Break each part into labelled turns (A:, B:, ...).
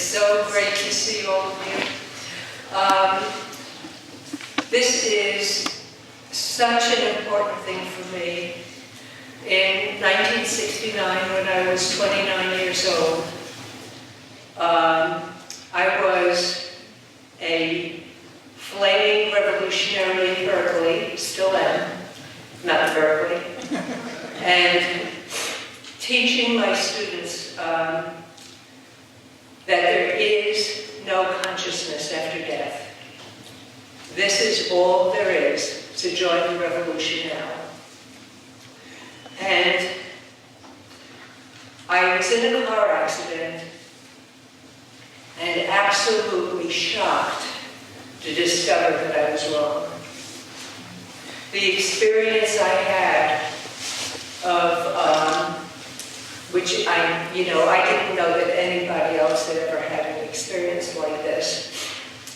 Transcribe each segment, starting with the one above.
A: so great to see all of you. This is such an important thing for me. In 1969, when I was 29 years old, I was a flaming revolutionary in Berkeley, still am, not in Berkeley, and teaching my students that there is no consciousness after death. This is all there is, to join the revolution now. And I was in a car accident and absolutely shocked to discover that I was wrong. The experience I had of, which I didn't know that anybody else had ever had an experience like this.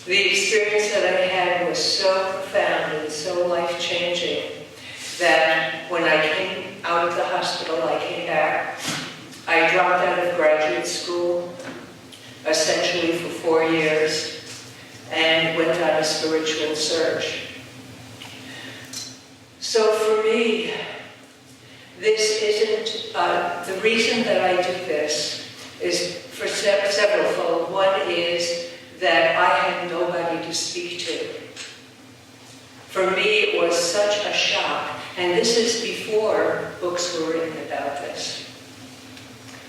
A: The experience that I had was so profound and so life-changing that when I came out of the hospital, I came back. I dropped out of graduate school, essentially for 4 years, and went on a spiritual search. So for me, this isn't, the reason that I do this is for severalfold. One is that I had nobody to speak to. For me, it was such a shock, and this is before books were written about this.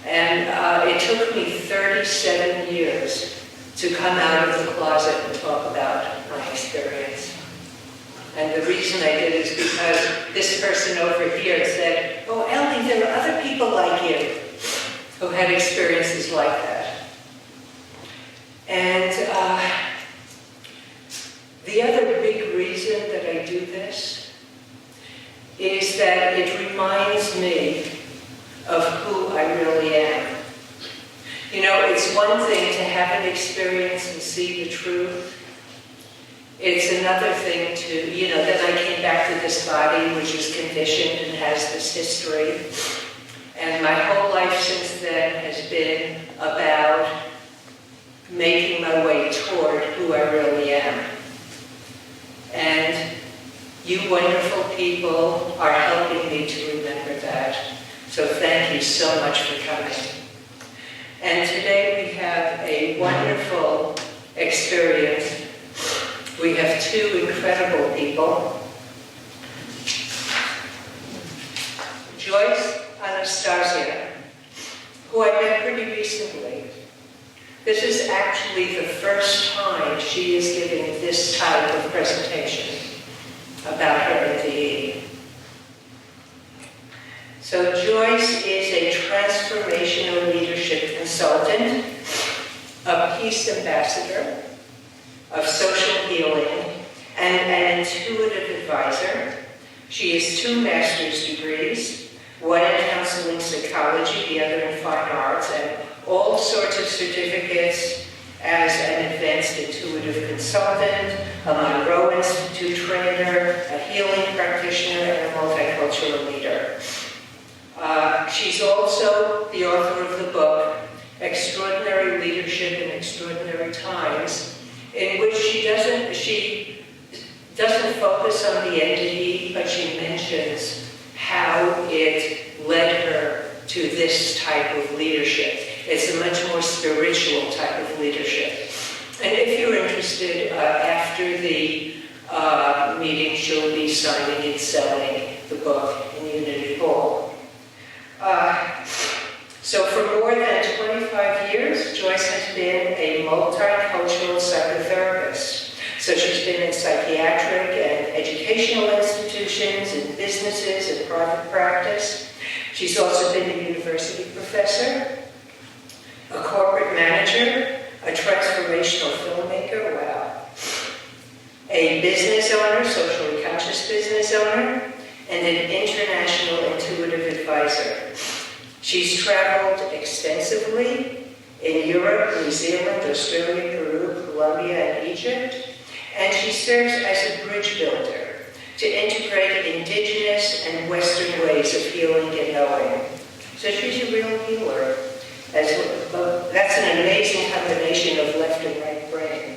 A: And it took me 37 years to come out of the closet and talk about my experience. And the reason I did is because this person over here said, "Oh, Ellie, there are other people like you who had experiences like that." And the other big reason that I do this is that it reminds me of who I really am. You know, it's one thing to have an experience and see the truth. It's another thing to, then I came back to this body which is conditioned and has this history. And my whole life since then has been about making my way toward who I really am. And you wonderful people are helping me to remember that. So thank you so much for coming. And today we have a wonderful experience. We have two incredible people. Joyce Anastasia, who I met pretty recently. This is actually the first time she is giving this type of presentation about her NDE. So Joyce is a transformational leadership consultant, a peace ambassador, of social healing, and an intuitive advisor. She has 2 master's degrees, one in counseling psychology, the other in fine arts, and all sorts of certificates as an advanced intuitive consultant, a Monroe Institute trainer, a healing practitioner, and a multicultural leader. She's also the author of the book, Extraordinary Leadership in Extraordinary Times, in which she doesn't focus on the entity, but she mentions how it led her to this type of leadership. It's a much more spiritual type of leadership. And if you're interested, after the meeting, she'll be signing and selling the book in Unity Hall. So for more than 25 years, Joyce has been a multicultural psychotherapist. So she's been in psychiatric and educational institutions, in businesses, and private practice. She's also been a university professor, a corporate manager, a transformational filmmaker, wow, a business owner, socially conscious business owner, and an international intuitive advisor. She's traveled extensively in Europe, New Zealand, Australia, Peru, Colombia, and Egypt, and she serves as a bridge builder to integrate indigenous and Western ways of healing and knowing. So she's a real healer, as that's an amazing combination of left and right brain.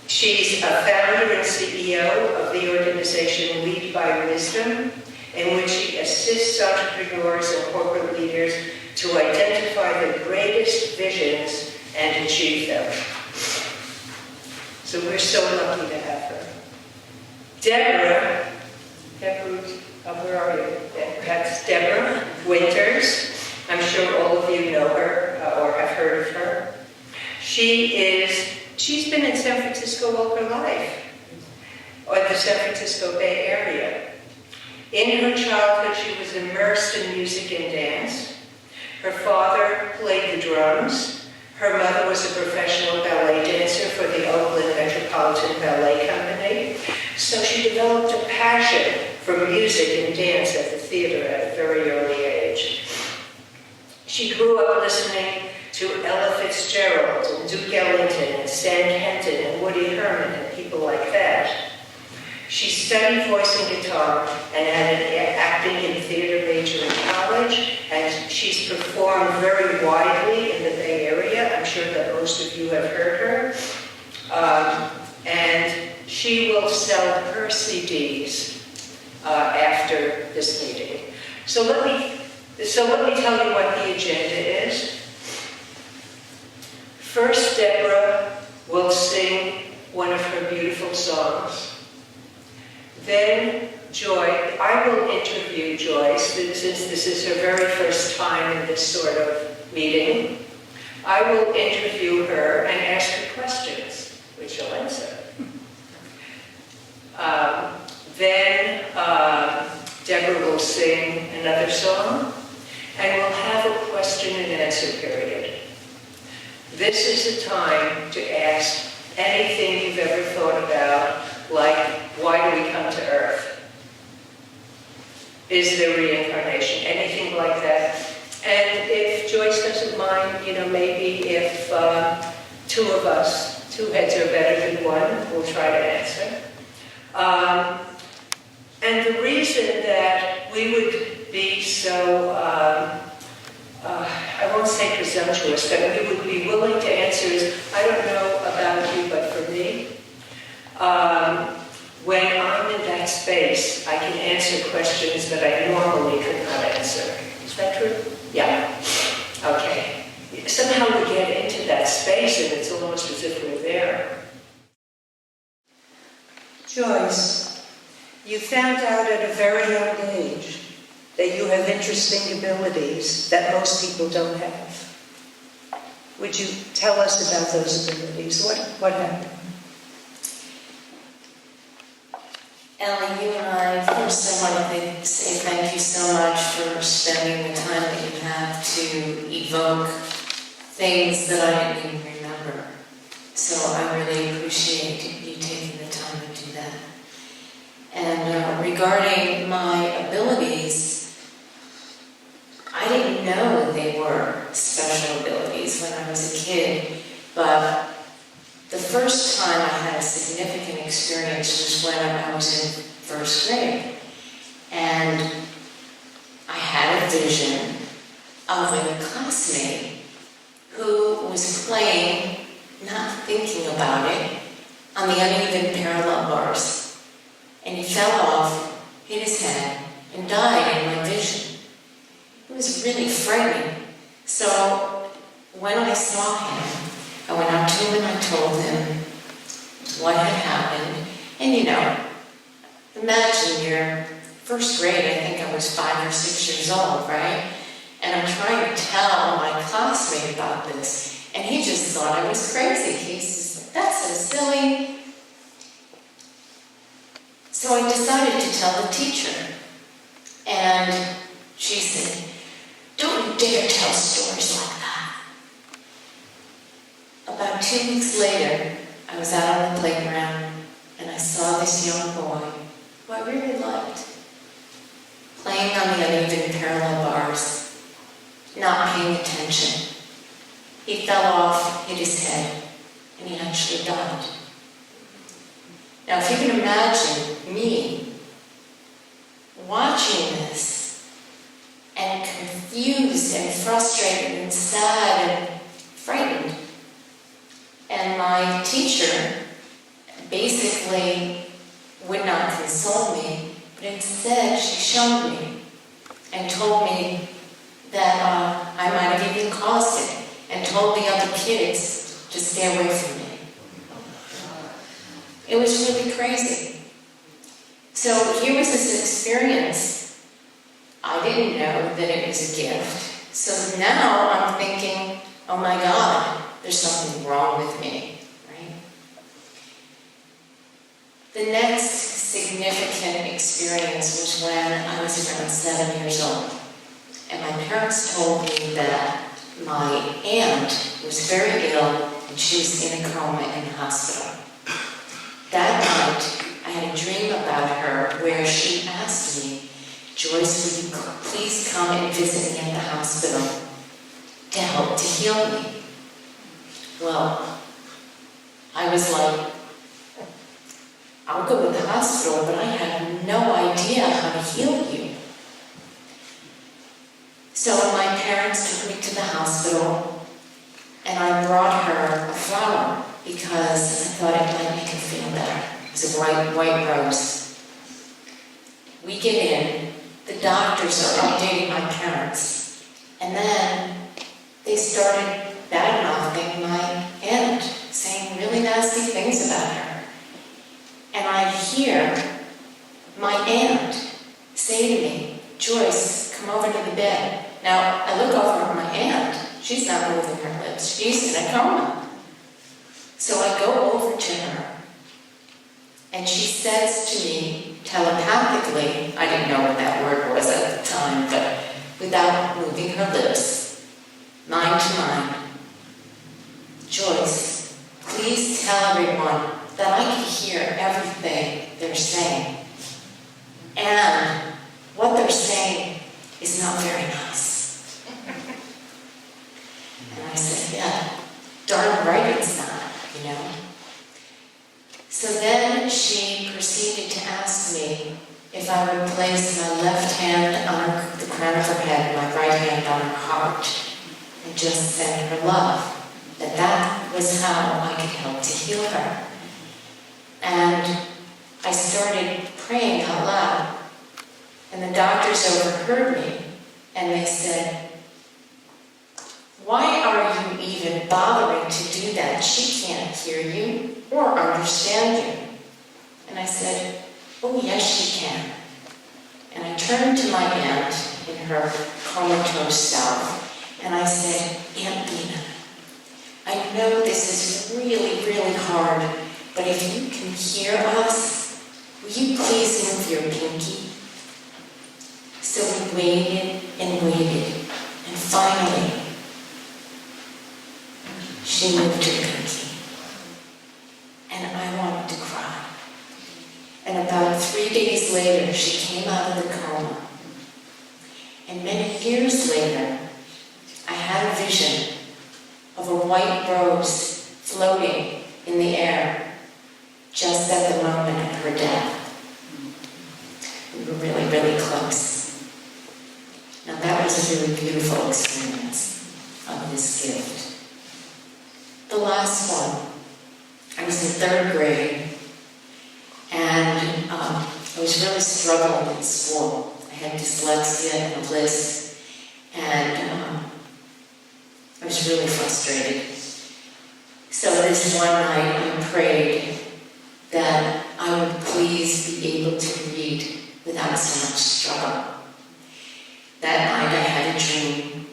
A: She's a founder and CEO of the organization Lead by Wisdom, in which she assists entrepreneurs and corporate leaders to identify the greatest visions and achieve them. So we're so lucky to have her. Deborah, where are you? That's Deborah Winters. I'm sure all of you know her or have heard of her. She's been in San Francisco all her life, or the San Francisco Bay Area. In her childhood, she was immersed in music and dance. Her father played the drums. Her mother was a professional ballet dancer for the Oakland Metropolitan Ballet Company. So she developed a passion for music and dance at the theater at a very early age. She grew up listening to Ella Fitzgerald and Duke Ellington and Stan Kenton and Woody Herman and people like that. She studied voice and guitar and had an acting and theater major in college, and she's performed very widely in the Bay Area. I'm sure that most of you have heard her. And she will sell her CDs after this meeting. So let me tell you what the agenda is. First, Deborah will sing one of her beautiful songs. Then I will interview Joyce, since this is her very first time in this sort of meeting. I will interview her and ask her questions, which she'll answer. Then Deborah will sing another song, and we'll have a question and answer period. This is a time to ask anything you've ever thought about, like, why do we come to Earth? Is there reincarnation? Anything like that. And if Joyce doesn't mind, maybe if two heads are better than one, we'll try to answer. And the reason that we would be so, I won't say presumptuous, but we would be willing to answer is, I don't know about you, but for me, when I'm in that space, I can answer questions that I normally could not answer. Is that true? Yeah. Okay. Somehow we get into that space and it's almost as if we're there. Joyce, you found out at a very young age that you have interesting abilities that most people don't have. Would you tell us about those abilities? What happened?
B: Ellie, you and I, first I want to say thank you so much for spending the time that you have to evoke things that I didn't even remember. So I really appreciate you taking the time to do that. And regarding my abilities, I didn't know that they were special abilities when I was a kid, but the first time I had a significant experience was when I was in first grade. And I had a vision of a classmate who was playing, not thinking about it, on the uneven parallel bars. And he fell off, hit his head, and died in my vision. It was really frightening. So when I saw him, I went up to him and I told him what had happened. And imagine you're first grade, I think I was 5 or 6 years old, right? And I'm trying to tell my classmate about this. And he just thought I was crazy. He says, that's so silly. So I decided to tell the teacher. And she said, don't you dare tell stories like that. About 2 weeks later, I was out on the playground and I saw this young boy who I really liked, playing on the uneven parallel bars, not paying attention. He fell off, hit his head, and he actually died. Now, if you can imagine me watching this and confused, confused and frustrated and sad and frightened. And my teacher basically would not console me, but instead she shunned me and told me that I might have even caused it, and told the other kids to stay away from me. It was really crazy. So here was this experience. I didn't know that it was a gift. So now I'm thinking, oh my God, there's something wrong with me, right? The next significant experience was when I was around 7 years old. And my parents told me that my aunt was very ill and she was in a coma in the hospital. That night, I had a dream about her where she asked me, Joyce, will you please come and visit me at the hospital to help to heal me? Well, I was like, I'll go to the hospital, but I have no idea how to heal you. So my parents took me to the hospital, and I brought her a flower because I thought it might make her feel better. It was a bright white rose. We get in, the doctors are updating my parents, and then they started bad-mouthing my aunt, saying really nasty things about her. And I hear my aunt say to me, Joyce, come over to the bed. Now, I look over at my aunt. She's not moving her lips. She's in a coma. So I go over to her, and she says to me telepathically, I didn't know what that word was at the time, but without moving her lips, mind to mind, Joyce, please tell everyone that I can hear everything they're saying. And what they're saying is not very nice. And I said, yeah, darn right it's not, you know. So then she proceeded to ask me if I would place my left hand on the crown of her head, my right hand on her heart, and just send her love. That was how I could help to heal her. And I started praying out loud. And the doctors overheard me, and they said, why are you even bothering to do that? She can't hear you or understand you. And I said, oh yes, she can. And I turned to my aunt in her comatose self, and I said, Aunt Bina, I know this is really, really hard, but if you can hear us, will you please move your pinky? So we waited and waited, and finally, she moved her pinky. And I wanted to cry. And about 3 days later, she came out of the coma. And many years later, I had a vision of a white rose floating in the air just at the moment of her death. We were really, really close. Now that was a really beautiful experience of this gift. The last one, I was in 3rd grade, and I was really struggling in school. I had dyslexia and a lisp, and I was really frustrated. So this one night I prayed that I would please be able to read without so much struggle. That night I had a dream,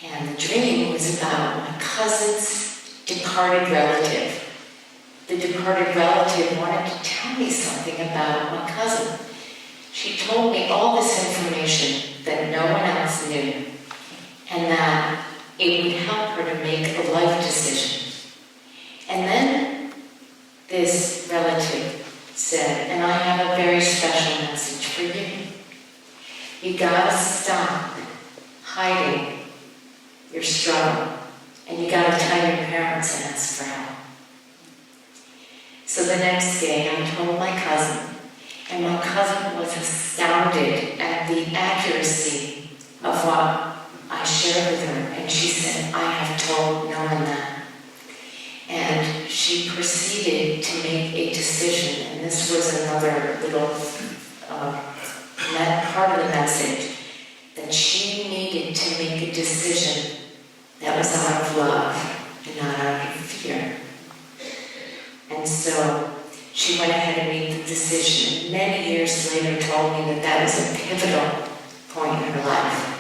B: and the dream was about my cousin's departed relative. The departed relative wanted to tell me something about my cousin. She told me all this information that no one else knew, and that it would help her to make a life decision. And then this relative said, and I have a very special message for you. You gotta stop hiding your struggle, and you gotta tell your parents and ask for help. So the next day I told my cousin, and my cousin was astounded at the accuracy of what shared with her, and she said, I have told no one that. And she proceeded to make a decision, and this was another little part of the message, that she needed to make a decision that was out of love and not out of fear. And so she went ahead and made the decision, and many years later told me that that was a pivotal point in her life.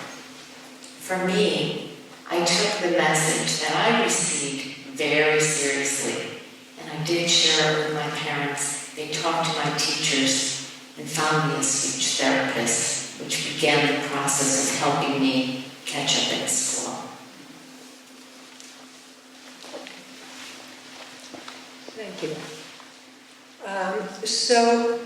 B: For me, I took the message that I received very seriously, and I did share it with my parents. They talked to my teachers and found me a speech therapist, which began the process of helping me catch up in school.
A: Thank you. So,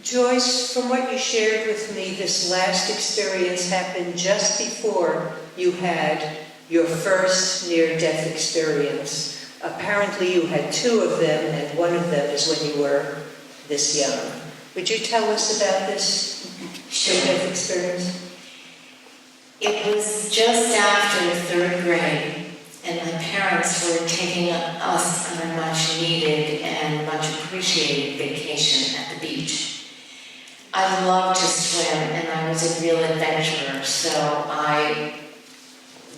A: Joyce, from what you shared with me, this last experience happened just before you had your first near-death experience. Apparently you had two of them, and one of them is when you were this young. Would you tell us about this near-death experience?
B: It was just after third grade, and my parents were taking us on a much-needed and much-appreciated vacation at the beach. I loved to swim, and I was a real adventurer, so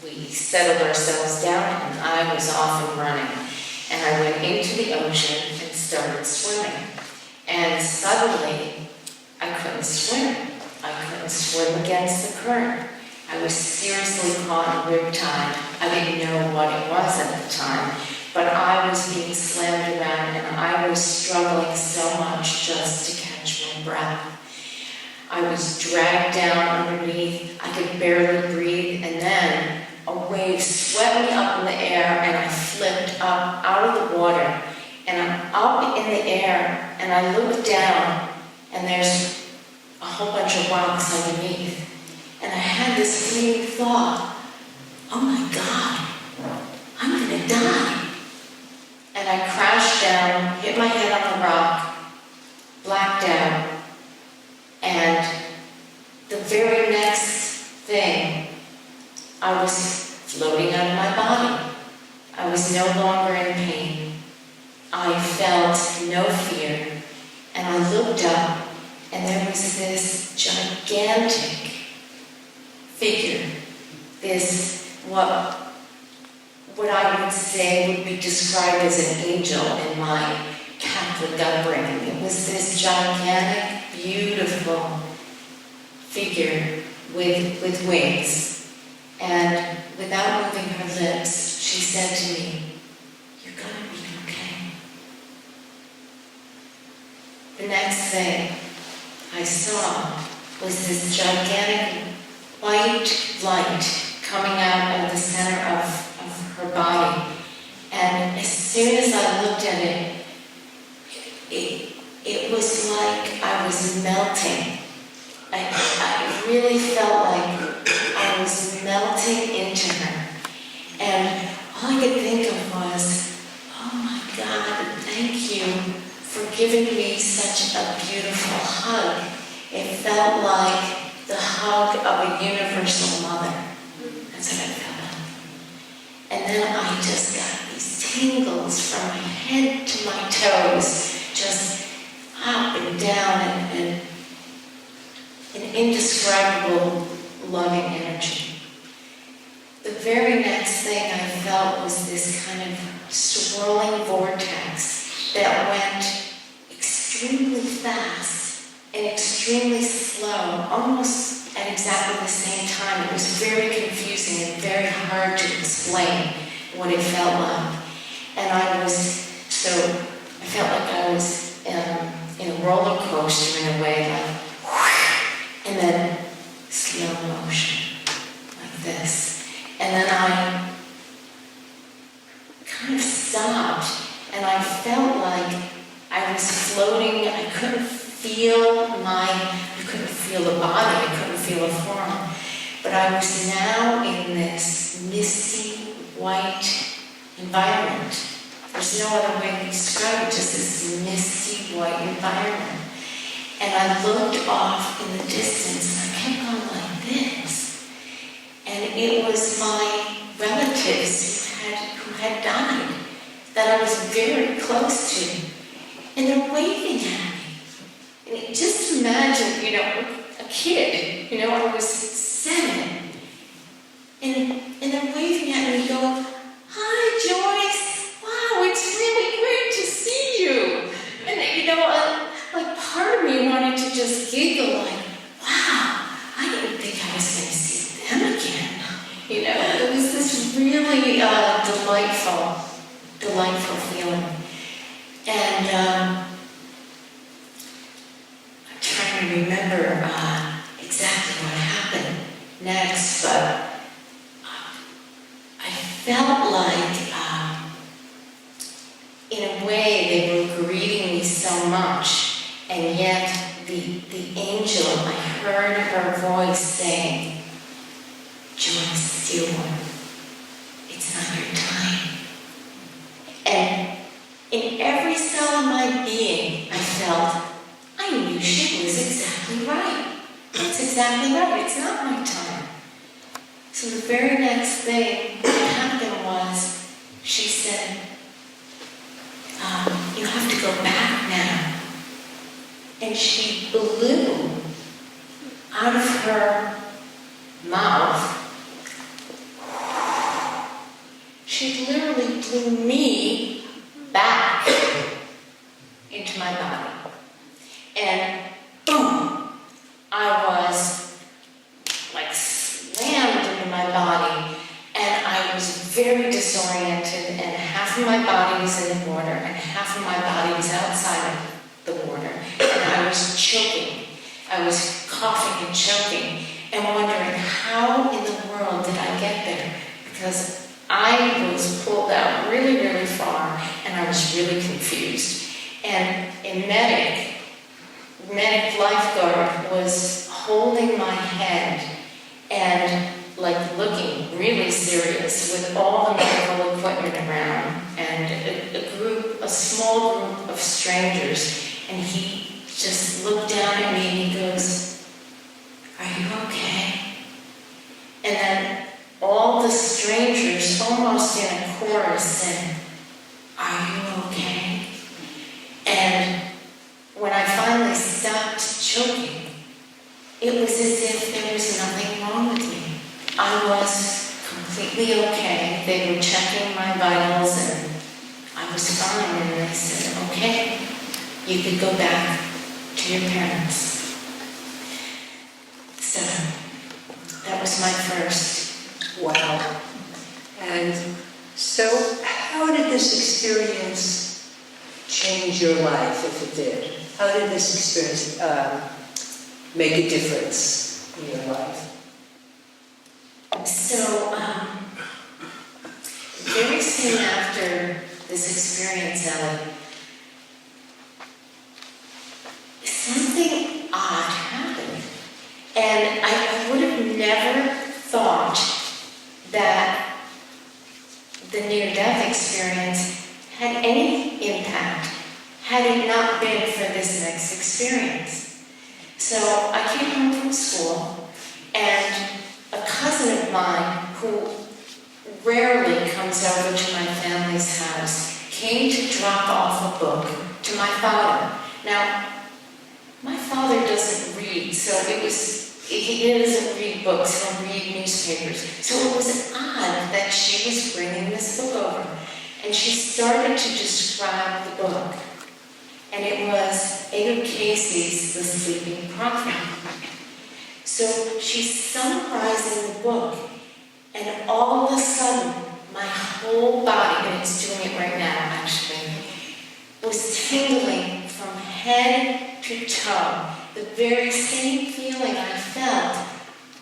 B: we settled ourselves down, and I was off and running. And I went into the ocean and started swimming. And suddenly, I couldn't swim. I couldn't swim against the current. I was seriously caught in riptide. I didn't know what it was at the time, but I was being slammed around, and I was struggling so much just to catch my breath. I was dragged down underneath. I could barely breathe, and then a wave swept me up in the air, and I flipped up out of the water, and I'm up in the air, and I look down, and there's a whole bunch of rocks underneath, and I had this fleeting thought, oh my God, I'm gonna die. And I crashed down, hit my head on the rock, blacked out, and the very next thing, I was floating out of my body. I was no longer in pain. I felt no fear. And I looked up, and there was this gigantic figure, this, what I would say would be described as an angel in my Catholic upbringing. It was this gigantic, beautiful figure with wings. And without moving her lips, she said to me, "You're gonna be okay." The next thing I saw was this gigantic white light coming out of the center of her body. And as soon as I looked at it, it was like I was melting. I really felt like I was melting into her. And all I could think of was, oh my God, thank you for giving me such a beautiful hug. It felt like the hug of a universal mother. That's what it felt like. And then I just got these tingles from my head to my toes, just up and down, and an indescribable loving energy. The very next thing I felt was this kind of swirling vortex that went extremely fast and extremely slow, almost at exactly the same time. It was very confusing and very hard to explain what it felt like. And I felt like I was in a roller coaster in a way, like, and then slow motion, like this. And then I kind of stopped, and I felt like I was floating. I couldn't feel the body, I couldn't feel a form. But I was now in this misty, white environment. There's no other way to describe it, just this misty, white environment. And I looked off in the distance, and I kept going like this. And it was my relatives who had died that I was very close to. And they're waving at me. And just imagine, a kid, I was 7. And they're waving at me going, "Hi, Joyce. Wow, it's really great to see you." And, like part of me wanted to just giggle, like, wow, I didn't think I was going to see them again. It was this really delightful feeling. And I'm trying to remember exactly what happened next, but I felt like, in a way, they were greeting me so much, and yet the angel, I heard her voice saying, "Joyce, dear one, it's not your time." And in every cell of my being, I felt, I knew she was exactly right. That's exactly right. It's not my time. So the very next thing that happened was, she said, "You have to go back now." And she blew out of her mouth. She literally blew me back into my body. And boom, I was like slammed into my body, and I was very disoriented, and half of my body was in the water and half of my body was outside of the water, and I was choking. I was coughing and choking and wondering, how in the world did I get there? Because I was pulled out really, really far, and I was really confused. And a medic lifeguard was holding my head and like looking really serious with all the medical equipment around, and a small group of strangers, and he just looked down at me and he goes, "Are you okay?" And then all the strangers, almost in a chorus, said, "Are you okay?" And when I finally stopped choking, it was as if there was nothing wrong with me. I was completely okay. They were checking my vitals and I was fine. And they said, "Okay, you could go back to your parents." So that was my first.
A: Wow. And so how did this experience change your life, if it did? How did this experience make a difference in your life?
B: So, very soon after this experience, Ellie, something odd happened. And I would have never thought that the near-death experience had any impact had it not been for this next experience. So I came home from school, and a cousin of mine who rarely comes over to my family's house came to drop off a book to my father. Now, my father doesn't read, so he doesn't read books, he'll read newspapers. So it was odd that she was bringing this book over. And she started to describe the book. And it was Edgar Casey's The Sleeping Prophet. So she's summarizing the book, and all of a sudden, my whole body, and it's doing it right now actually, was tingling from head to toe. The very same feeling I felt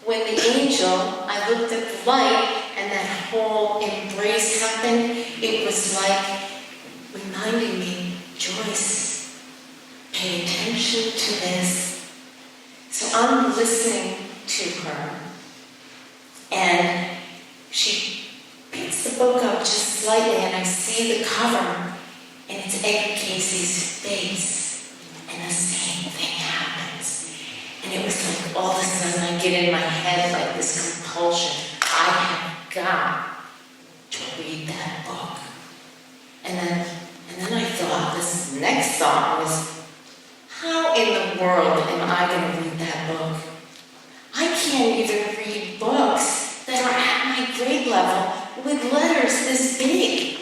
B: when the angel, I looked at the light, and that whole embrace happened. It was like reminding me, "Joyce, pay attention to this." So I'm listening to her, and she picks the book up just slightly, and I see the cover, and it's Edgar Casey's face, and the same thing happens. And it was like all of a sudden I get in my head like this compulsion. I next thought was, how in the world am I going to read that book? I can't even read books that are at my grade level with letters this big.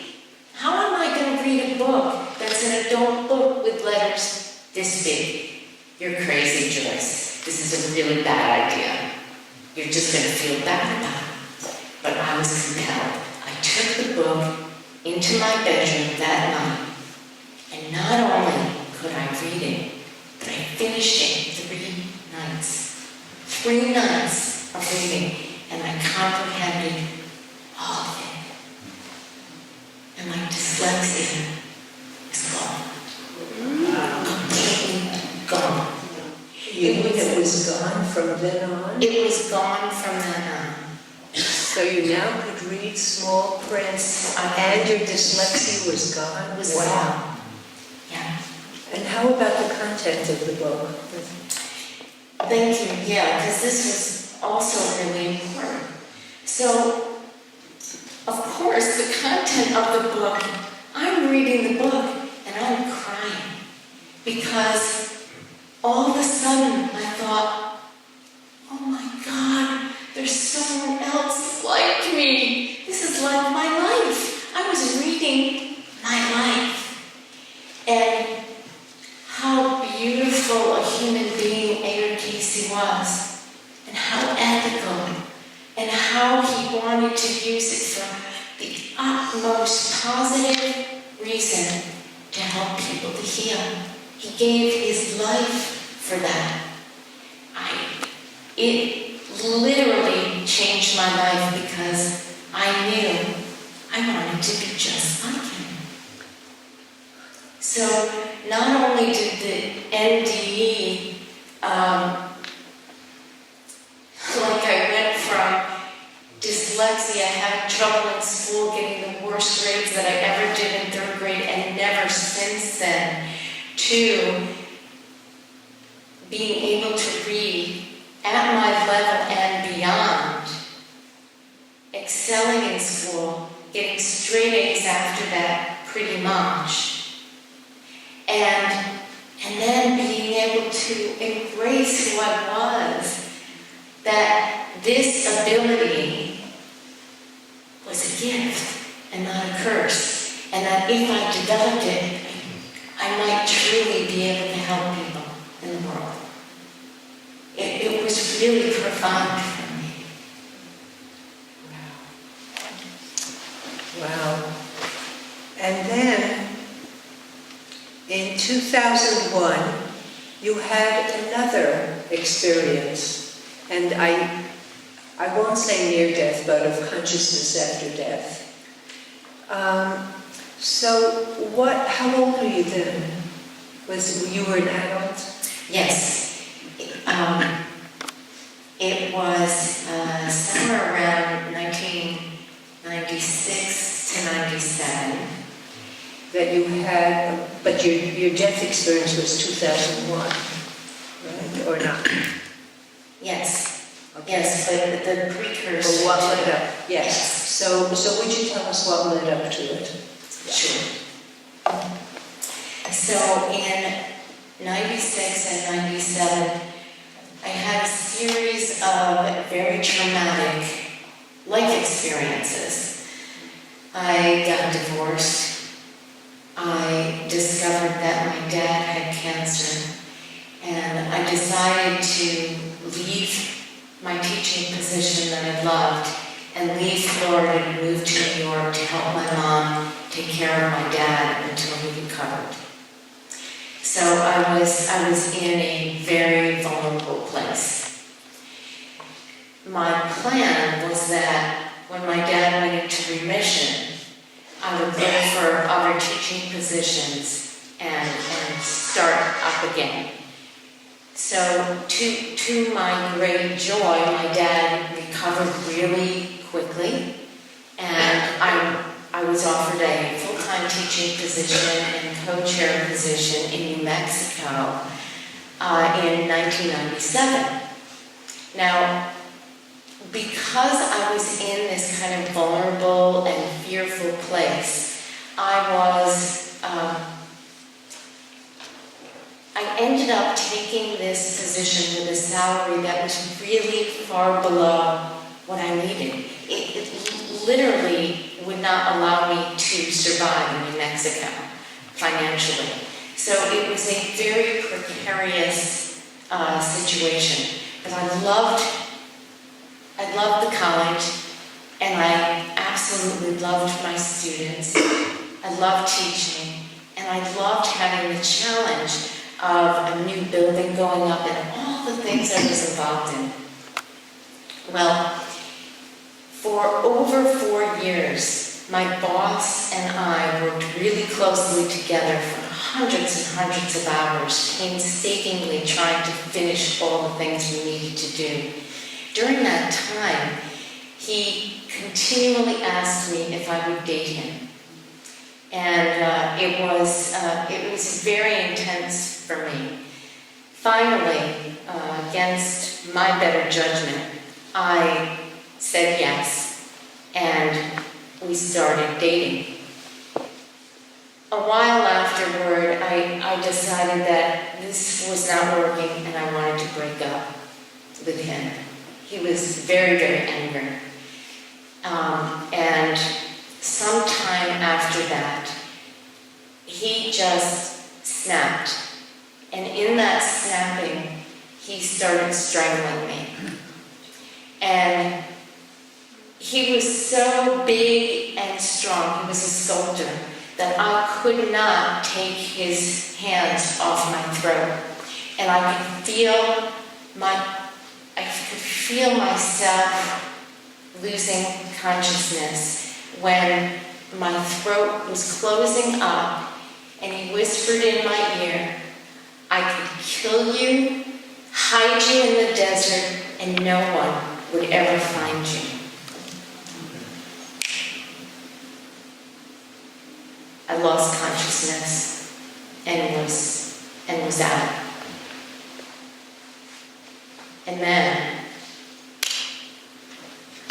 B: How am I going to read a book that's an adult book with letters this big? You're crazy, Joyce. This is a really bad idea. You're just going to feel bad about it. But I was compelled. I took the book into my bedroom that night, and not only could I read it, but I finished it 3 nights. 3 nights of reading, and I comprehended all of it. And my dyslexia is gone. Completely gone.
A: It was gone from then on?
B: It was gone from then on.
A: So you now could read small print, and your dyslexia was gone?
B: It was
A: wow.
B: gone. Yeah.
A: And how about the content of the book?
B: Thank you. Yeah, because this was also really important. So, of course, the content of the book, I'm reading the book and I'm crying because all of a sudden I thought, oh my God, there's someone else like me. This is like my life. I was reading my life. And how beautiful a human being Ayer Casey was, and how ethical, and how he wanted to use it for the utmost positive reason to help people to heal. He gave his life for that. It literally changed my life because I knew I wanted to be just like him. So not only did the NDE, like I went from dyslexia, having trouble in school, getting the worst grades that I ever did in 3rd grade, and never since then, to being able to read at my level and beyond, excelling in school, getting straight A's after that pretty much. And then being able to embrace who I was, that this ability was a gift and not a curse, and that if I developed it, I might truly be able to help people in the world. It was really profound for me.
A: Wow. And then, in 2001, you had another experience, and I won't say near death, but of consciousness after death. How old were you then? You were an adult?
B: Yes. It was somewhere around 1996 to 97.
A: That you had, but your death experience was 2001, right? Or not?
B: Yes.
A: Okay.
B: Yes, but the precursor.
A: What led up? Yes. So would you tell us what led up to it?
B: Sure. So in 96 and 97, I had a series of very traumatic life experiences. I got divorced. I discovered that my dad had cancer, and I decided to leave my teaching position that I loved and leave Florida and move to New York to help my mom take care of my dad until he recovered. So I was in a very vulnerable place. My plan was that when my dad went into remission, I would look for other teaching positions and start up again. So to my great joy, my dad recovered really quickly, and I was offered a full-time teaching position and co-chair position in New Mexico in 1997. Now, because I was in this kind of vulnerable and fearful place, I was ended up taking this position with a salary that was really far below what I needed. It literally would not allow me to survive in New Mexico financially. So it was a very precarious situation. But I loved the college, and I absolutely loved my students. I loved teaching, and I loved having the challenge of a new building going up and all the things I was involved in. Well, for over 4 years, my boss and I worked really closely together for hundreds and hundreds of hours, painstakingly trying to finish all the things we needed to do. During that time, he continually asked me if I would date him. And it was very intense for me. Finally, against my better judgment, I said yes, and we started dating. A while afterward, I decided that this was not working and I wanted to break up with him. He was very, very angry. And sometime after that, he just snapped. And in that snapping, he started strangling me. And he was so big and strong, he was a sculptor, that I could not take his hands off my throat. And I could feel myself losing consciousness when my throat was closing up, and he whispered in my ear, "I could kill you, hide you in the desert, and no one would ever find you." I lost consciousness and was out. And then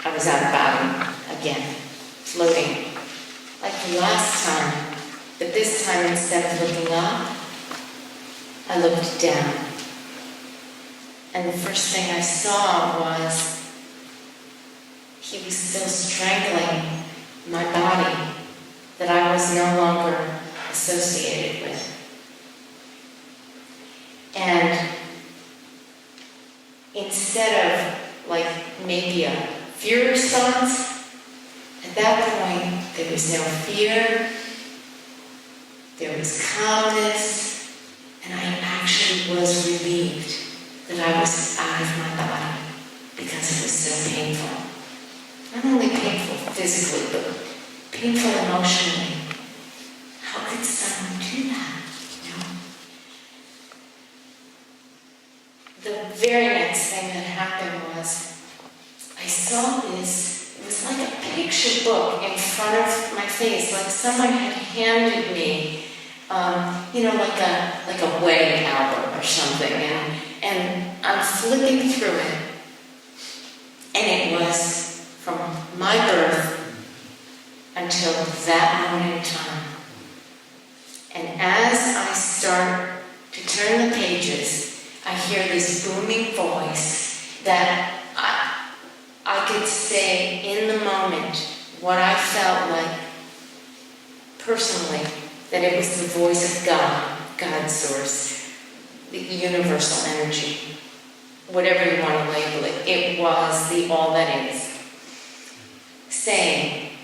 B: I was out of body again, floating like the last time, but this time instead of looking up, I looked down. And the first thing I saw was he was still strangling my body that I was no longer associated with. And instead of like maybe a fear response, at that point there was no fear, there was calmness, and I actually was relieved that I was out of my body because it was so painful. Not only painful physically, but painful emotionally. How could someone do that? You know? The very next thing that happened was I saw this, it was like a picture book in front of my face, like someone had handed me, like a wedding album or something, and I'm flipping through it, and it was from my birth until that moment in time. And as I start to turn the pages, I hear this booming voice that I could say in the moment what I felt like personally, that it was the voice of God, God's source, the universal energy, whatever you want to label it. It was the all that is, saying,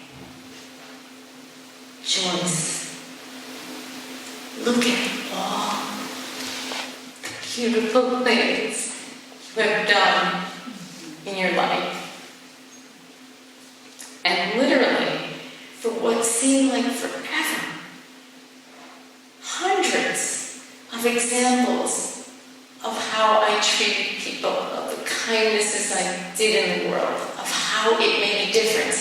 B: "Joyce, look at all the beautiful things you have done in your life." And literally, for what seemed like forever, hundreds of examples of how I treated people, of the kindnesses I did in the world, of how it made a difference.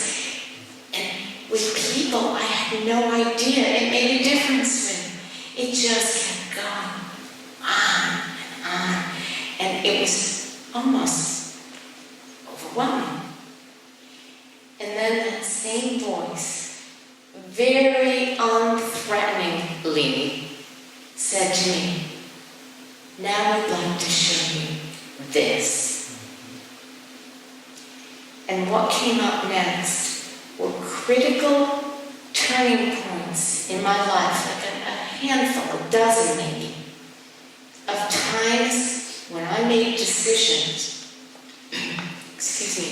B: And with people I had no idea it made a difference with. It just kept going on and on. And it was almost overwhelming. And then that same voice, very unthreateningly, said to me, "Now handful, a dozen maybe, of times when I made decisions, excuse me,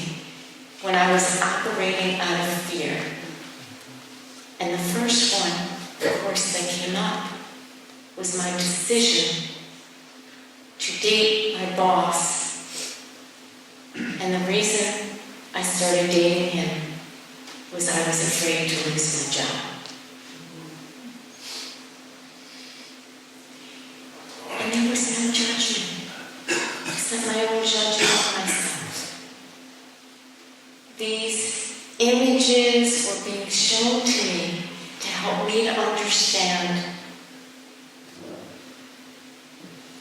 B: when I was operating out of fear. And the first one, of course, that came up was my decision to date my boss. And the reason I started dating him was I was afraid to lose my job. And there was no judgment, except my own judgment of myself. These images were being shown to me to help me to understand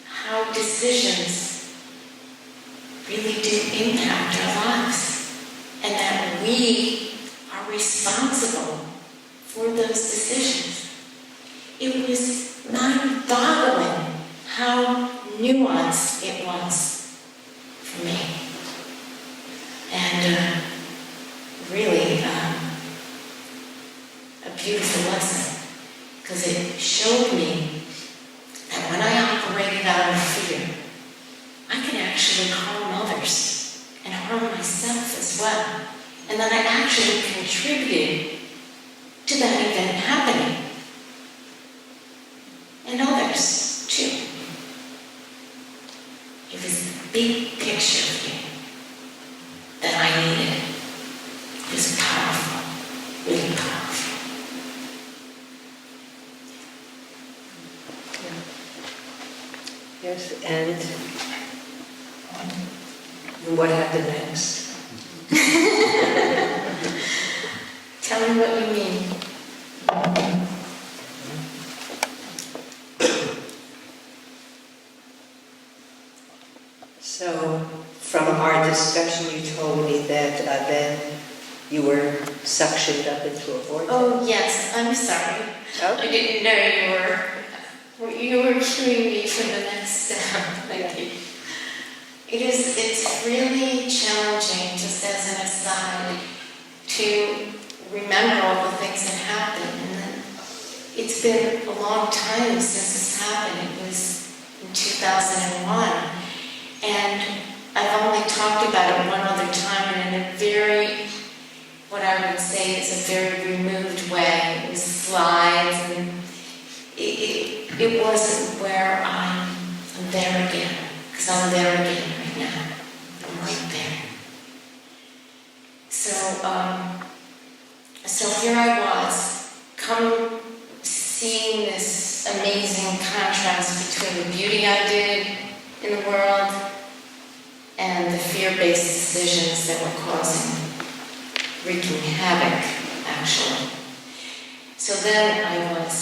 B: how decisions really do impact our lives, and that we are responsible for those decisions. It was mind-boggling how nuanced it was for me. And really a beautiful lesson, because it showed me that when I operated out of fear, I could actually harm others and harm myself as well. And that I actually contributed to that event happening. And others, too. It was the big picture view that I needed. It was powerful, really powerful.
A: Yes, and what happened next?
B: Tell me what you mean.
A: So, from our discussion, you told me that then you were suctioned up into a vortex.
B: Oh, yes, I'm sorry.
A: Okay.
B: I didn't know you were cueing me for the next step. Thank you. It's really challenging, just as an aside, to remember all the things that happened. And then it's been a long time since this happened. It was in 2001. And I've only talked about it one other time, and in a very, what I would say is a very removed way. It was slides, and it wasn't where I'm there again, because I'm there again right now. I'm right there. So here I was, seeing this amazing contrast between the beauty I did in the world and the fear-based decisions that were wreaking havoc, actually. So then I was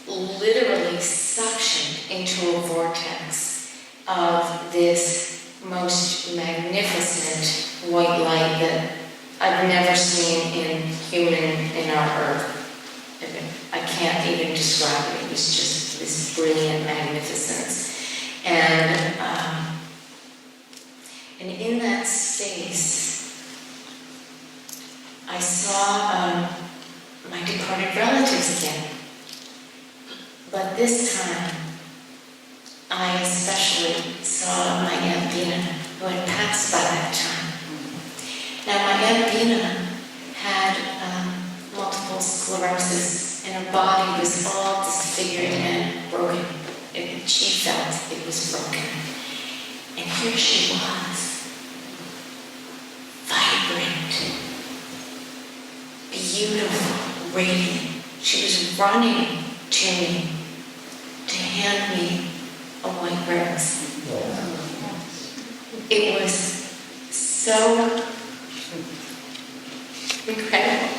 B: literally suctioned into a vortex of this most magnificent white light that I've never seen in our earth. I can't even describe it. It was just this brilliant magnificence. And in that space, I saw my departed relatives again. But this time, I especially saw my Aunt Bina, who had passed by that time. Now, my Aunt Bina had multiple sclerosis, and her body was all disfigured and broken. She felt it was broken. And here she was, vibrant, beautiful, radiant. She was running to me to hand me a white rose. It was so incredible.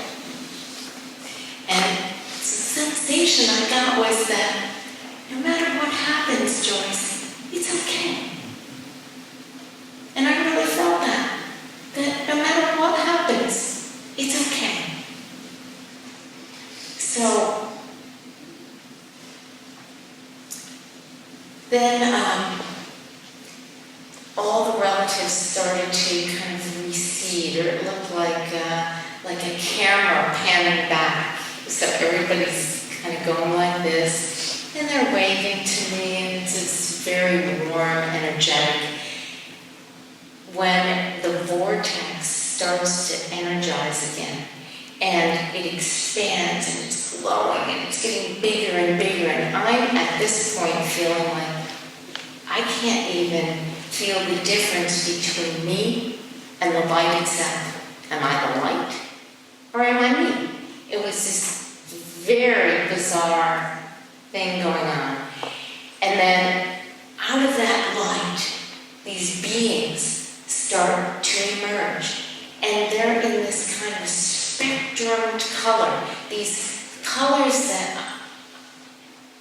B: And the sensation I got was that no matter what happens, Joyce, it's okay. And I really felt that no matter what happens, it's okay. So then all the relatives started to kind of recede, or it looked like a camera panning back. So everybody's kind of going like this. And and they're waving to me, and it's very warm, energetic. When the vortex starts to energize again, and it expands, and it's glowing, and it's getting bigger and bigger, and I'm at this point feeling like I can't even feel the difference between me and the light itself. Am I the light? Or am I me? It was this very bizarre thing going on. And then out of that light, these beings start to emerge. And they're in this kind of spectrumed color. These colors that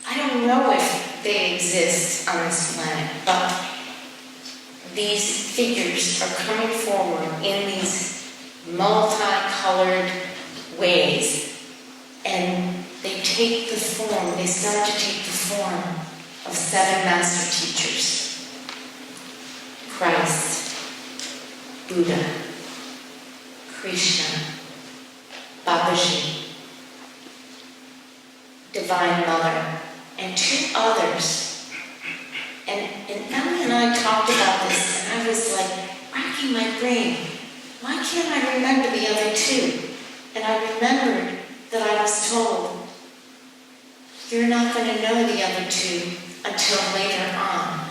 B: I don't know if they exist on this planet, but these figures are coming forward in these multicolored ways, and they take the form, they start to take the form of 7 master teachers: Christ, Buddha, Krishna, Babaji, Divine Mother, and 2 others. And Ellie and I talked about this, and I was like racking my brain. Why can't I remember the other 2? And I remembered that I was told, you're not going to know the other 2 until later on.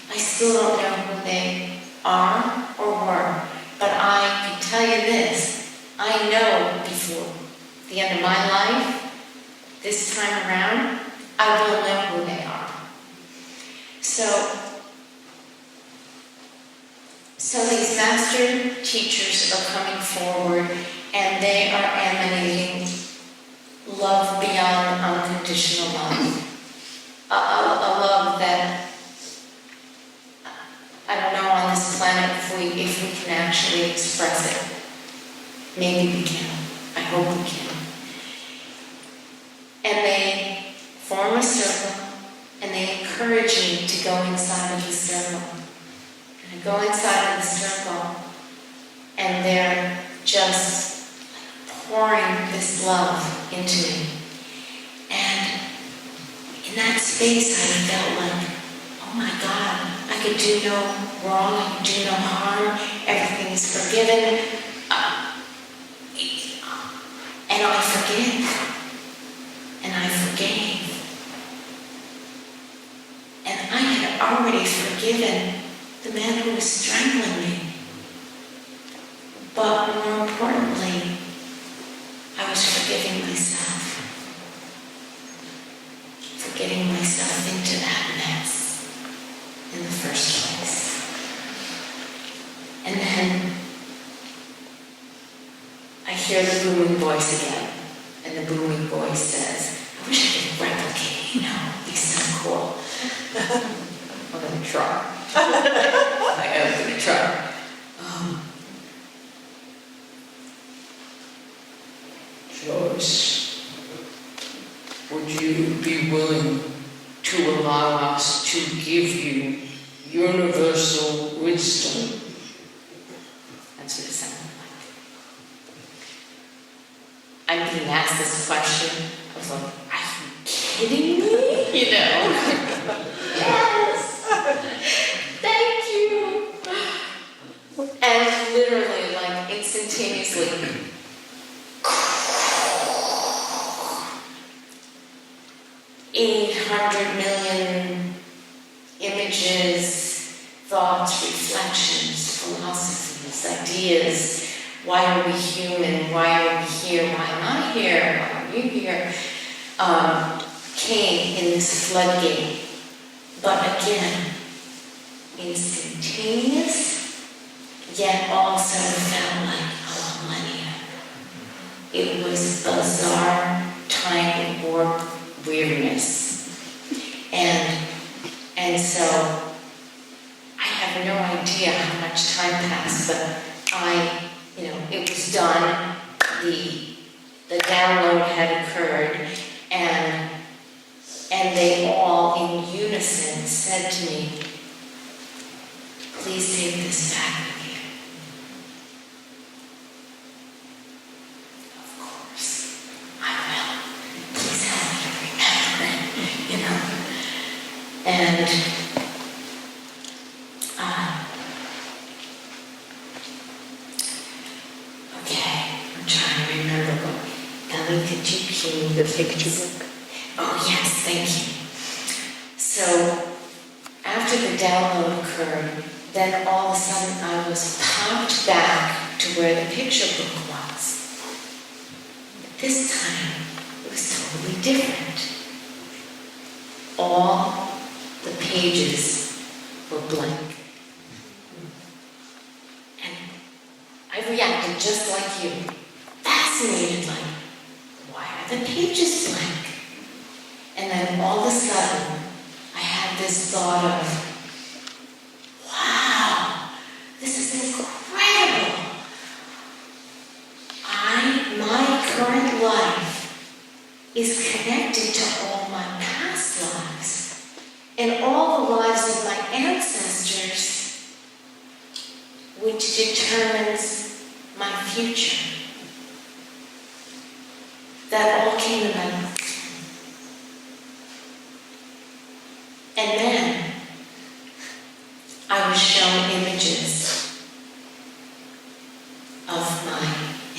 B: I still don't know who they are or were, but I can tell you this. I know before the end of my life, this time around, I will know who they are. So these master teachers are coming forward, and they are emanating love beyond unconditional love. A love that, I don't know on this planet if we can actually express it. Maybe we can. I hope we can. And they form a circle, and they encourage me to go inside of the circle. And I go inside of the circle, and they're just pouring this love into me. And in that space, I felt like, oh my God, I could do no wrong, I could do no harm, everything is forgiven. And I forgive. And I forgave. And I had already forgiven the man who was strangling me. But more importantly, I was forgiving myself. Forgetting myself into that mess in the first place. And then I hear the booming voice again. And the booming voice says, I wish I could replicate, it'd be so cool. I'm going to try. I am going to try.
C: Joyce, would you be willing to allow us to give you universal wisdom?
B: That's what it sounded like. I'm being asked this question. I was like, are you kidding me? Yes! Thank you! And literally, like, instantaneously, 800 million images, thoughts, reflections, philosophies, ideas. Why are we human? Why are we here? Why am I here? Why are you here? Came in this floodgate. But again, instantaneous, yet also felt like a millennia. It was bizarre time warp weirdness. And so I have no idea how much time passed, but it was done, the download had occurred, and they all in unison said to me, please take this back with you. Of course, I will. Please help me to remember it, And okay, I'm trying to remember what, Ellie, could you cue
D: The picture book.
B: Oh, yes, thank you. So, after the download occurred, then all of a sudden I was popped back to where the picture book was. But this time, it was totally different. All the pages were blank. And I reacted just like you, fascinated, like, why are the pages blank? And then all of a sudden, I had this thought of, wow, this is incredible. My current life is connected to all my past lives and all the lives of my ancestors, which determines my future. That all came about. And then I was shown images of my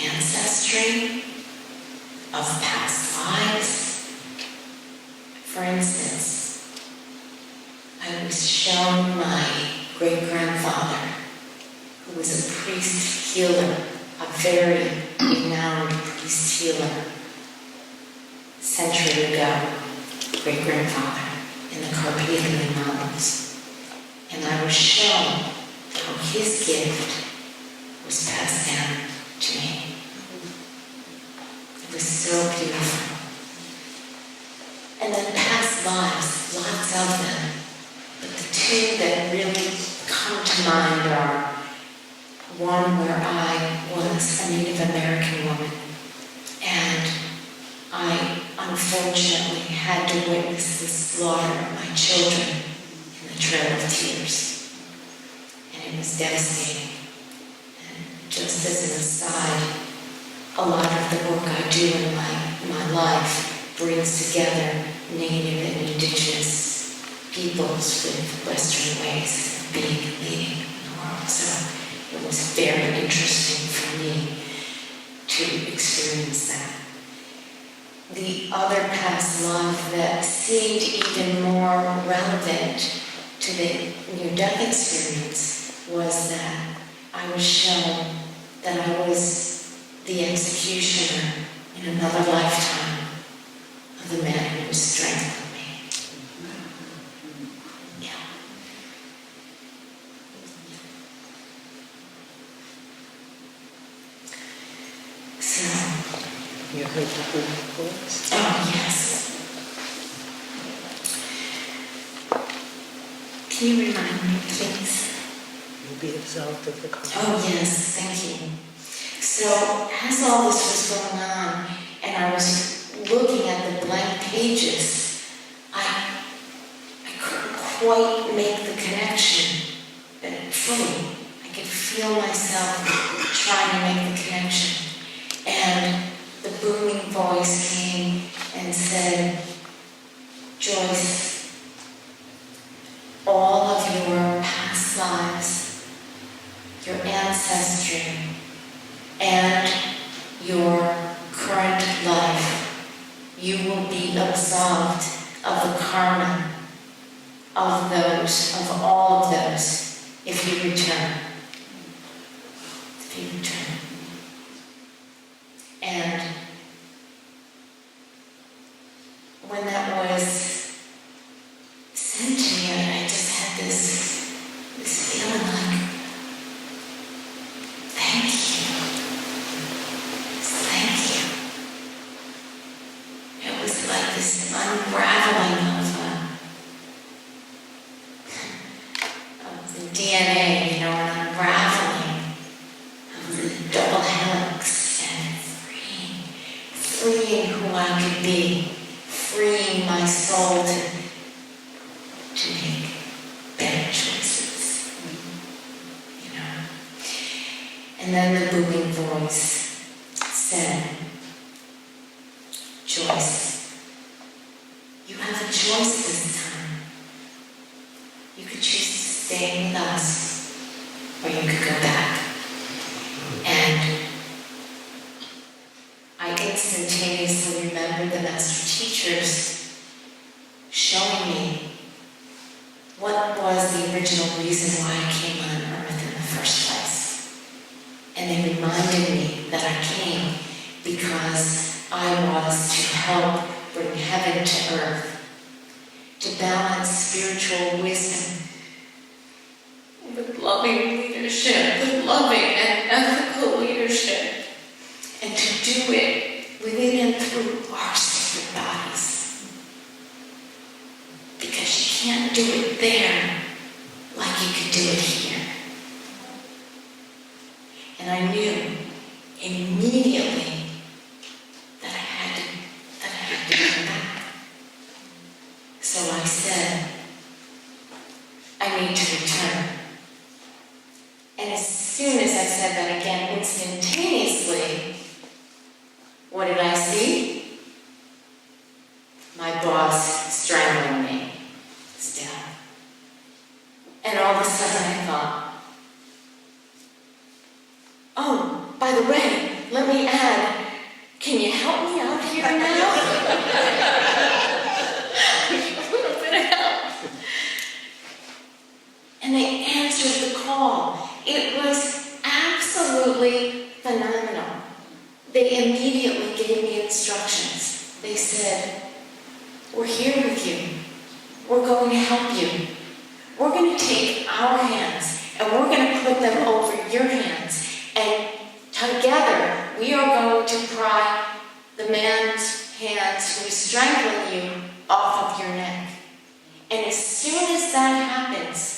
B: ancestry, of past lives. For instance, I was shown my great-grandfather, who was a priest healer, a very renowned priest healer, a century ago, great-grandfather, in the Carpathian Mountains. And I was shown how his gift was passed down to me. It was so beautiful. And then past lives, lots of them. But the two that really come to mind are one where I was a Native American woman, and I unfortunately had to witness the slaughter of my children in the Trail of Tears. And it was devastating. And just as an aside, a lot of the work I do in my life brings together Native and Indigenous peoples with Western ways of being and leading in the world. So it was very interesting for me to experience that. The other past life that seemed even more relevant to the near-death experience was that I was shown that I was the executioner in another lifetime of the man who strangled me. Yeah. So,
D: You heard the booming voice?
B: oh, yes. Can you remind me, please?
D: You'll be absolved of the crime.
B: Oh, yes, thank you. So, as all this was going on, and I was looking at the blank pages, I couldn't quite make the connection fully. I could feel myself trying to make the connection. And the booming voice came and said, Joyce, all of your past lives, your ancestry, and your current life, you will be absolved of the karma of those, of all of those, if you return. If you return. And when that was sent to me, I just had this feeling like, thank you. It was like this unraveling of the DNA, an unraveling of the double helix, and freeing who I could be, freeing my soul to make better choices. And then the booming voice said, Joyce, you have a choice this time. staying with us, or you could go back. And I instantaneously remembered the master teachers showing me what was the original reason why I came on earth in the first place. And they reminded me that I came because I was to help bring heaven to earth, to balance spiritual wisdom with loving leadership, with loving and ethical leadership, and to do it within and through our sacred bodies. Because you can't do it there like you can do it here. And I knew immediately that I had to come back. So I said, I need to return. And as soon as I said that again, instantaneously, what did I see? My boss strangling me still. And all of a sudden I thought, oh, by the way, let me add, can you help me out here now? A little bit of help. And they answered the call. It was absolutely phenomenal. They immediately gave me instructions. They said, we're here with you. We're going to help you. We're going to take our hands and we're going to put them over your hands. And together we are going to pry the man's hands who is strangling you off of your neck. And as soon as that happens,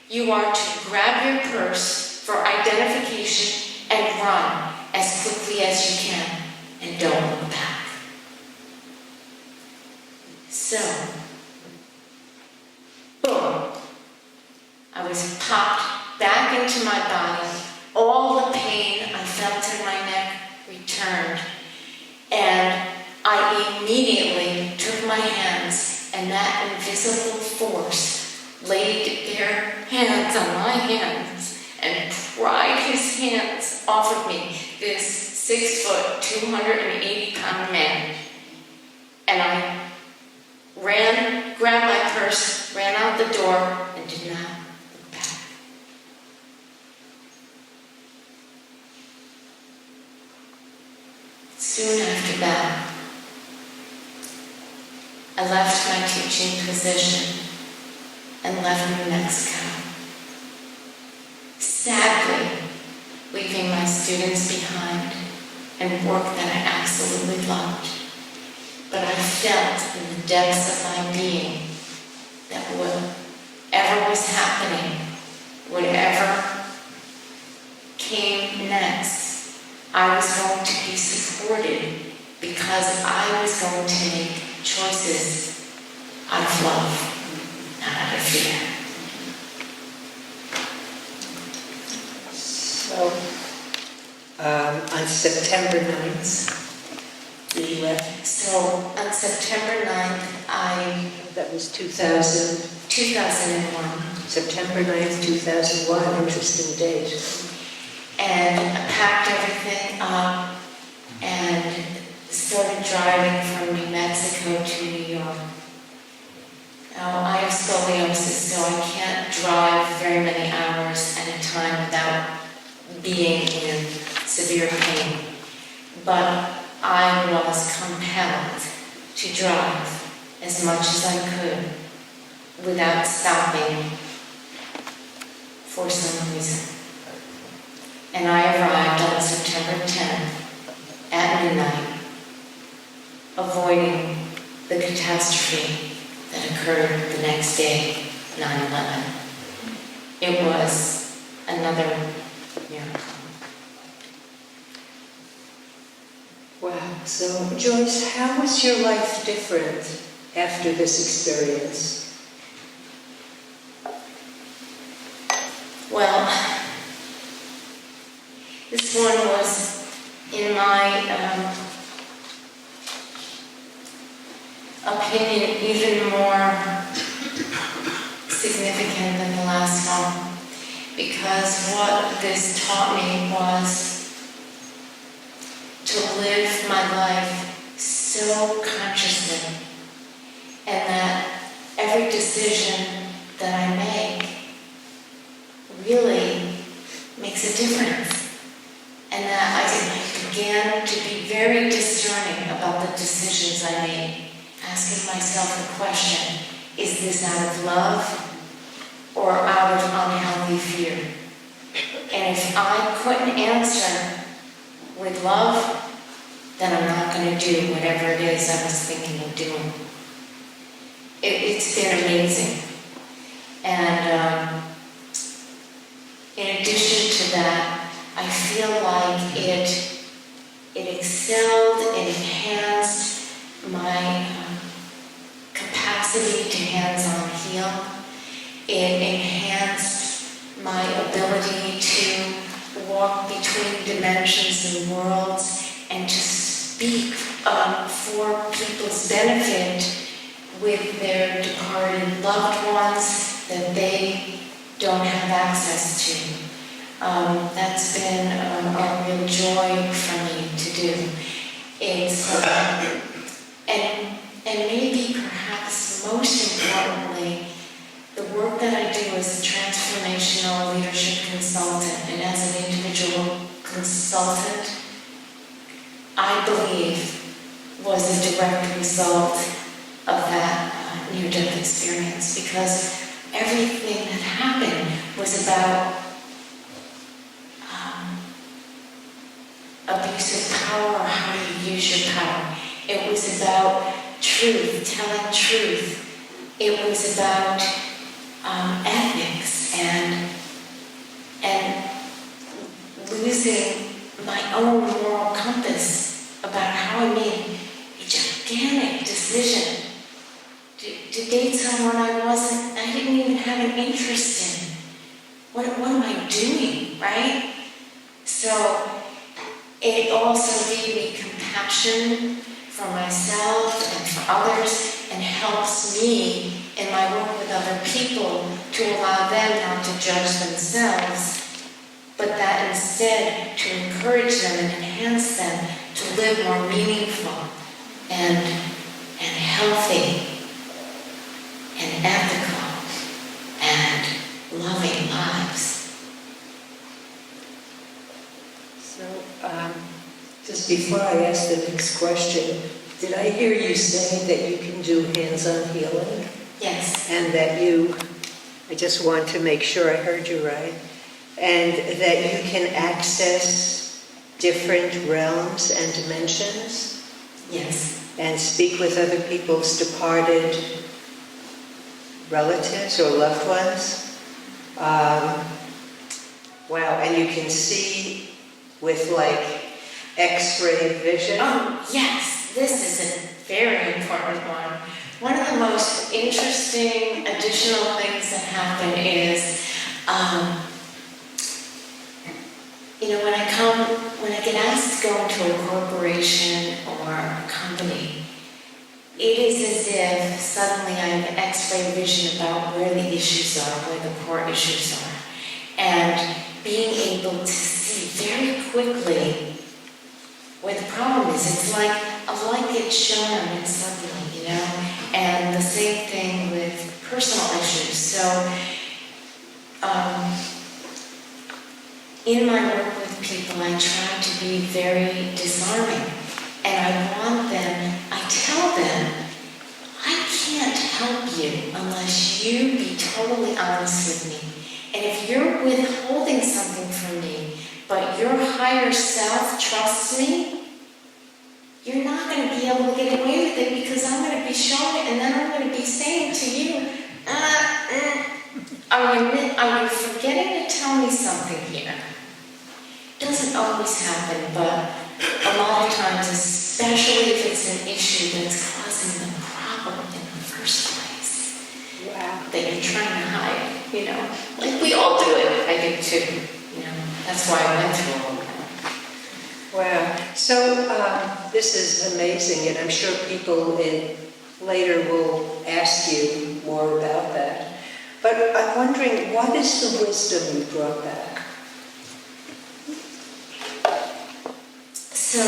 B: you are to grab your purse for identification and run as quickly as you can, and don't look back. So, boom, I was popped back into my body. All the pain I felt in my neck returned, and I immediately took my hands, and that invisible force laid their hands on my hands and pried his hands off of me, this 6 foot, 280-pound man. And I ran, grabbed my purse, ran out the door, and did not look back. Soon after that, I left my teaching position and left New Mexico, sadly leaving my students behind and work that I absolutely loved. But I felt in the depths of my being that whatever was happening, whatever came next, I was going to be supported because I was going to make choices out of love, not out of fear.
A: So, on September 9th, we left.
B: So on September 9th,
A: That was
B: 2001.
A: September 9th, 2001, interesting date.
B: And I packed everything up and started driving from New Mexico to New York. Now, I have scoliosis, so I can't drive very many hours at a time without being in severe pain. But I was compelled to drive as much as I could without stopping for some reason. And I arrived on September 10th at midnight, avoiding the catastrophe that occurred the next day, 9/11. It was another miracle.
A: Wow. So, Joyce, how was your life different after this experience?
B: Well, this one was, in my opinion, even more significant significant than the last one, because what this taught me was to live my life so consciously, and that every decision that I make really makes a difference. And that I began to be very discerning about the decisions I made, asking myself the question, is this out of love or out of unhealthy fear? And if I couldn't answer with love, then I'm not going to do whatever it is I was thinking of doing. It's been amazing. And in addition to that, I feel like it excelled, it enhanced my capacity to hands-on heal. It enhanced my ability to walk between dimensions and worlds and to speak for people's benefit with their departed loved ones that they don't have access to. That's been a real joy for me to do. It's and maybe perhaps most importantly, the work that I do as a transformational leadership consultant and as an individual consultant, I believe was a direct result of that near-death experience, because everything that happened was about abuse of power, or how you use your power. It was about truth, telling truth. It was about ethics and losing my own moral compass about how I made a gigantic decision to date someone I didn't even have an interest in. What am I doing, right? So it also gave me compassion for myself and for others, and helps me in my work with other people to allow them not to judge themselves, but that instead to encourage them and enhance them to live more meaningful and healthy and ethical and loving lives.
A: So, just before I ask the next question, did I hear you say that you can do hands-on healing?
B: Yes.
A: And that I just want to make sure I heard you right, and that you can access different realms and dimensions?
B: Yes.
A: And speak with other people's departed relatives or loved ones? Wow, and you can see with like X-ray vision?
B: Oh, yes, this is a very important one. One of the most interesting additional things that happen is, when I get asked to go into a corporation or a company, it is as if suddenly I have X-ray vision about where the issues are, where the core issues are, and being able to see very quickly where the problem is. It's like a light gets shown on it suddenly, and the same thing with personal issues. So, in my work with people, I try to be very disarming, and I tell them, I can't help you unless you be totally honest with me. And if you're withholding something from me, but your higher self trusts me, you're not going to be able to get away with it, because I'm going to be showing it, and then I'm going to be saying to you, are you forgetting to tell me something here? It doesn't always happen, but a lot of times, especially if it's an issue that's causing the problem in the first place,
A: Wow.
B: that you're trying to hide, like we all do it. I do too, That's why I went through all of that.
A: Wow. So this is amazing, and I'm sure people later will ask you more about that. But But I'm wondering, what is the wisdom you brought back?
B: So,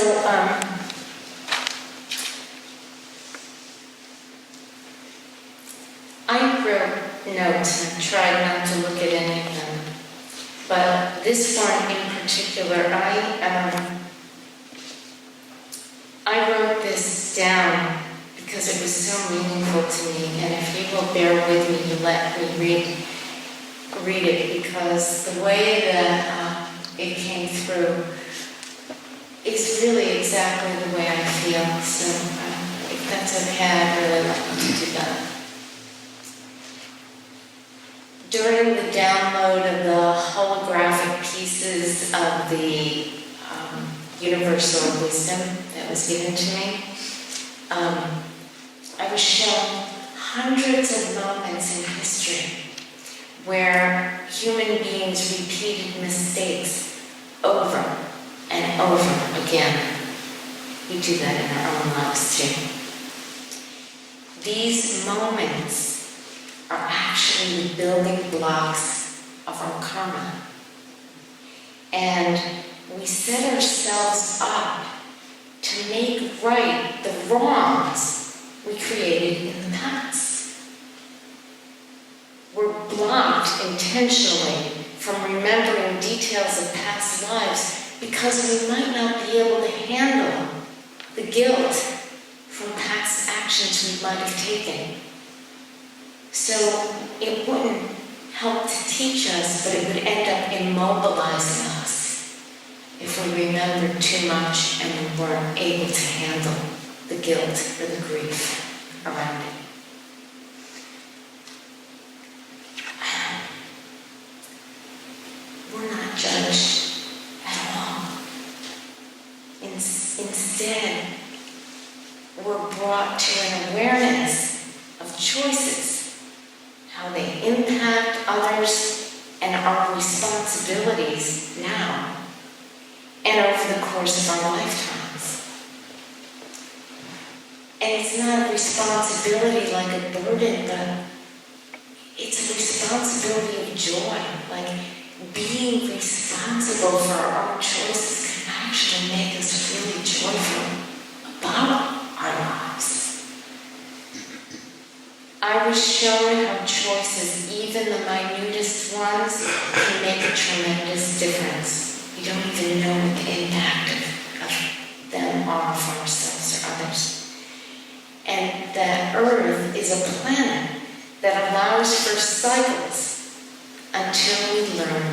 B: I wrote notes and tried not to look at any of them. But this one in particular, I wrote this down because it was so meaningful to me. And if you will bear with me to let me read it, because the way that it came through is really exactly the way I feel. So if that's okay, I'd really like to do that. During the download of the holographic pieces of the universal wisdom that was given to me, I was shown hundreds of moments in history where human beings repeated mistakes over and over again. We do that in our own lives too. These moments are actually the building blocks of our karma. And we set ourselves up to make right the wrongs we created in the past. We're blocked intentionally from remembering details of past lives because we might not be able to handle the guilt from past actions we might have taken. So it wouldn't help to teach us, but it would end up immobilizing us if we remembered too much and we weren't able to handle the guilt or the grief around it. We're not judged at all. Instead, we're brought to an awareness of choices, how they impact others and our responsibilities now and over the course of our lifetimes. And it's not a responsibility like a burden, but it's a responsibility of joy. Like being responsible for our own choices can actually make us really joyful about our lives. I was shown how choices, even the minutest ones, can make a tremendous difference. You don't even know what the impact of them are for ourselves or others. And that Earth is a planet that allows for cycles until we learn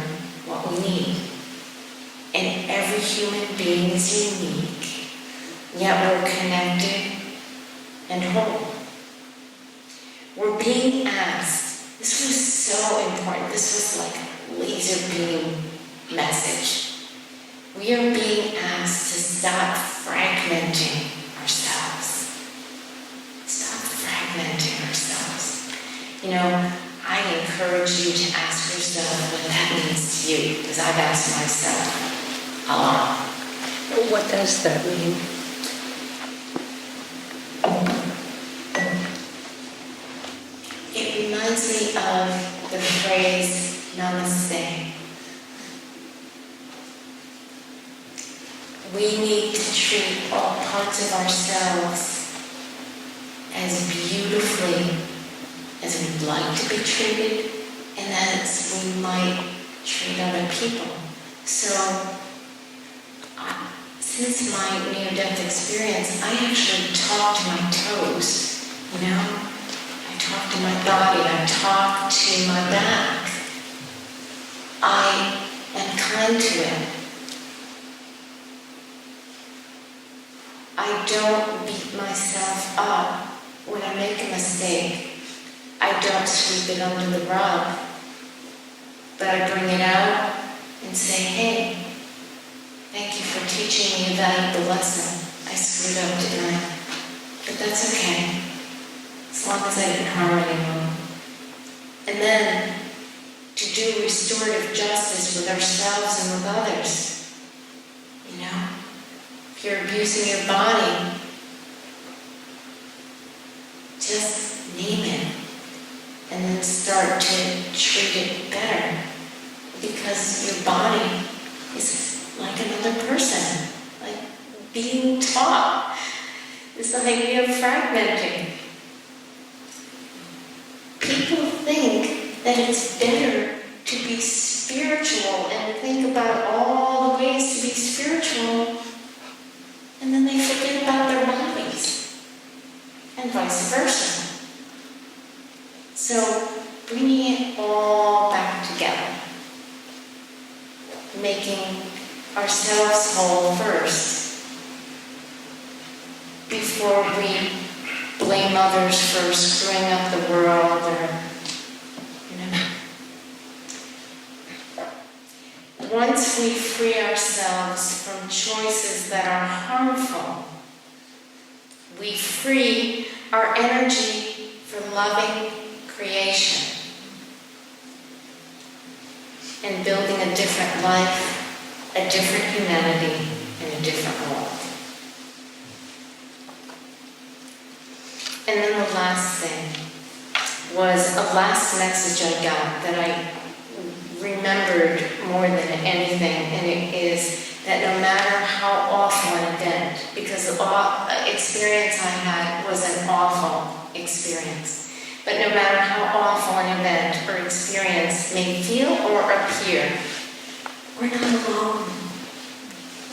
B: what we need. And every human being is unique, yet we're connected and whole. We're being asked, this was so important, this was like a laser beam message. We are being asked to stop fragmenting ourselves. Stop fragmenting ourselves. You know, I encourage you to ask yourself what that means to you, because I've asked myself a lot.
D: What does that mean?
B: It reminds me of the phrase namaste. We need to treat all parts of ourselves as beautifully as we'd like to be treated and as we might treat other people. So, since my near-death experience, I actually talk to my toes, you know? I talk to my body, I talk to my back. I am kind to it. I don't beat myself up when I make a mistake. I don't sweep it under the rug, but I bring it out and say, hey, thank you for teaching me a valuable lesson. I screwed up, didn't I? But that's okay, as long as I didn't harm anyone. And then to do restorative justice with ourselves and with others. You know, if you're abusing your body, just name it. And then start to treat it better, because your body is like another person, like being taught. This idea of fragmenting. People think that it's better to be spiritual and think about all the ways to be spiritual, and then they forget about their bodies, and vice versa. So, bringing it all back together, making ourselves whole first, before we blame others for screwing up the world, or, Once we free ourselves from choices that are harmful, we free our energy for loving creation and building a different life, a different humanity, and a different world. And then the last thing was a last message I got that I remembered more than anything, and it is that no matter how awful an event, because the experience I had was an awful experience, but no matter how awful an event or experience may feel or appear, we're not alone.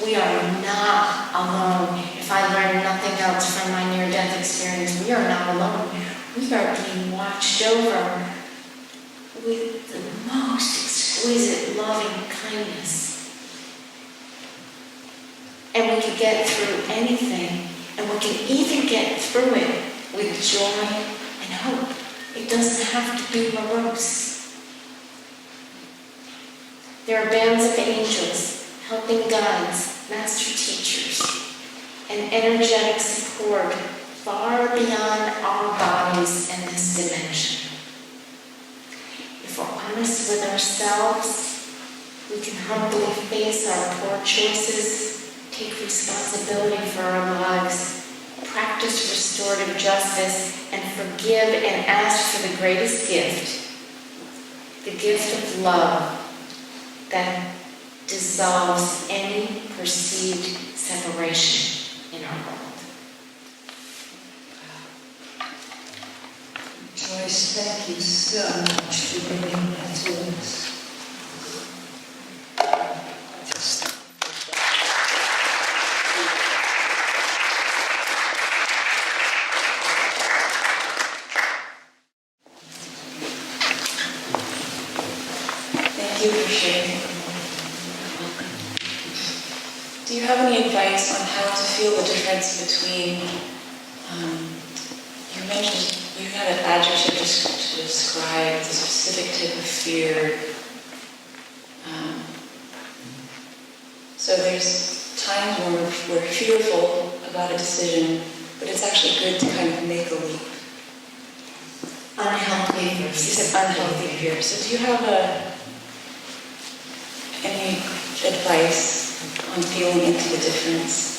B: We are not alone. If I learned nothing else from my near-death experience, we are not alone. We are being watched over with the most exquisite loving kindness. And we can get through anything, and we can even get through it with joy and hope. It doesn't have to be morose. There are bands of angels, helping guides, master teachers, and energetic support far beyond our bodies and this dimension. If we're honest with ourselves, we can humbly face our poor choices, take responsibility for our lives, practice restorative justice, and forgive and ask for the greatest gift, the gift of love that dissolves any perceived separation in our world.
A: Joyce, thank you so much for bringing that to us.
E: Thank you for sharing. Do you have any advice on how to feel the difference between, you mentioned you had an adjective to describe the specific type of fear. So there's times when we're fearful about a decision, but it's actually good to kind of make a leap.
B: Unhealthy
E: You
B: versus
E: said unhealthy fear. So do you have any advice on feeling into the difference?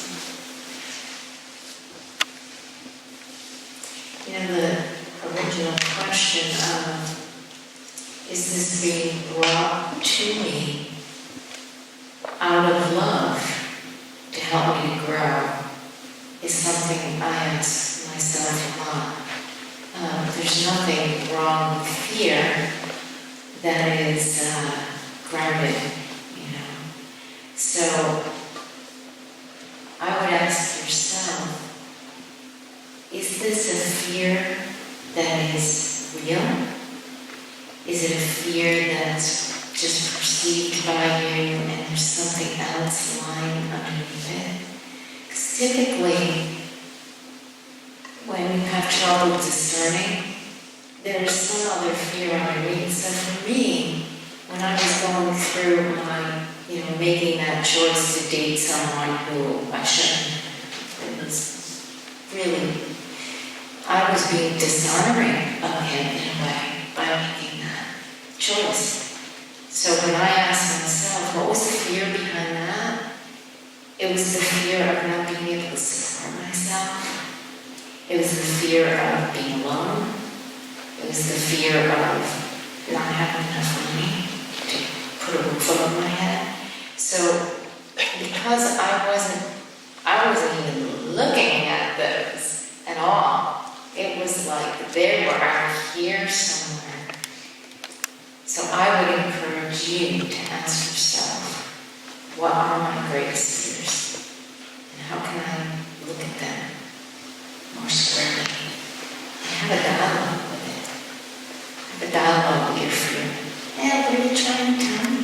B: The original question of, is this being brought to me out of love to help me to grow, is something I ask myself a lot. There's nothing wrong with fear that is grounded, So I would ask yourself, is this a fear that is real? Is it a fear that's just perceived by you and there's something else lying underneath it? Because typically, when you have trouble discerning, there's some other fear underneath. So for me, when I was going through my, making that choice to date someone who I shouldn't, it was really, I was being dishonoring of him in a way by making that choice. So when I asked myself, what was the fear behind that? It was the fear of not being able to support myself. It was the fear of being alone. It was the fear of not having enough money to put a roof over my head. So because I wasn't even looking at those at all. It was like they were out here somewhere. So I would encourage you to ask yourself, what are my greatest fears? And how can I look at them more squarely? And have a dialogue with it. Have a dialogue with your fear. And what are you trying to tell me?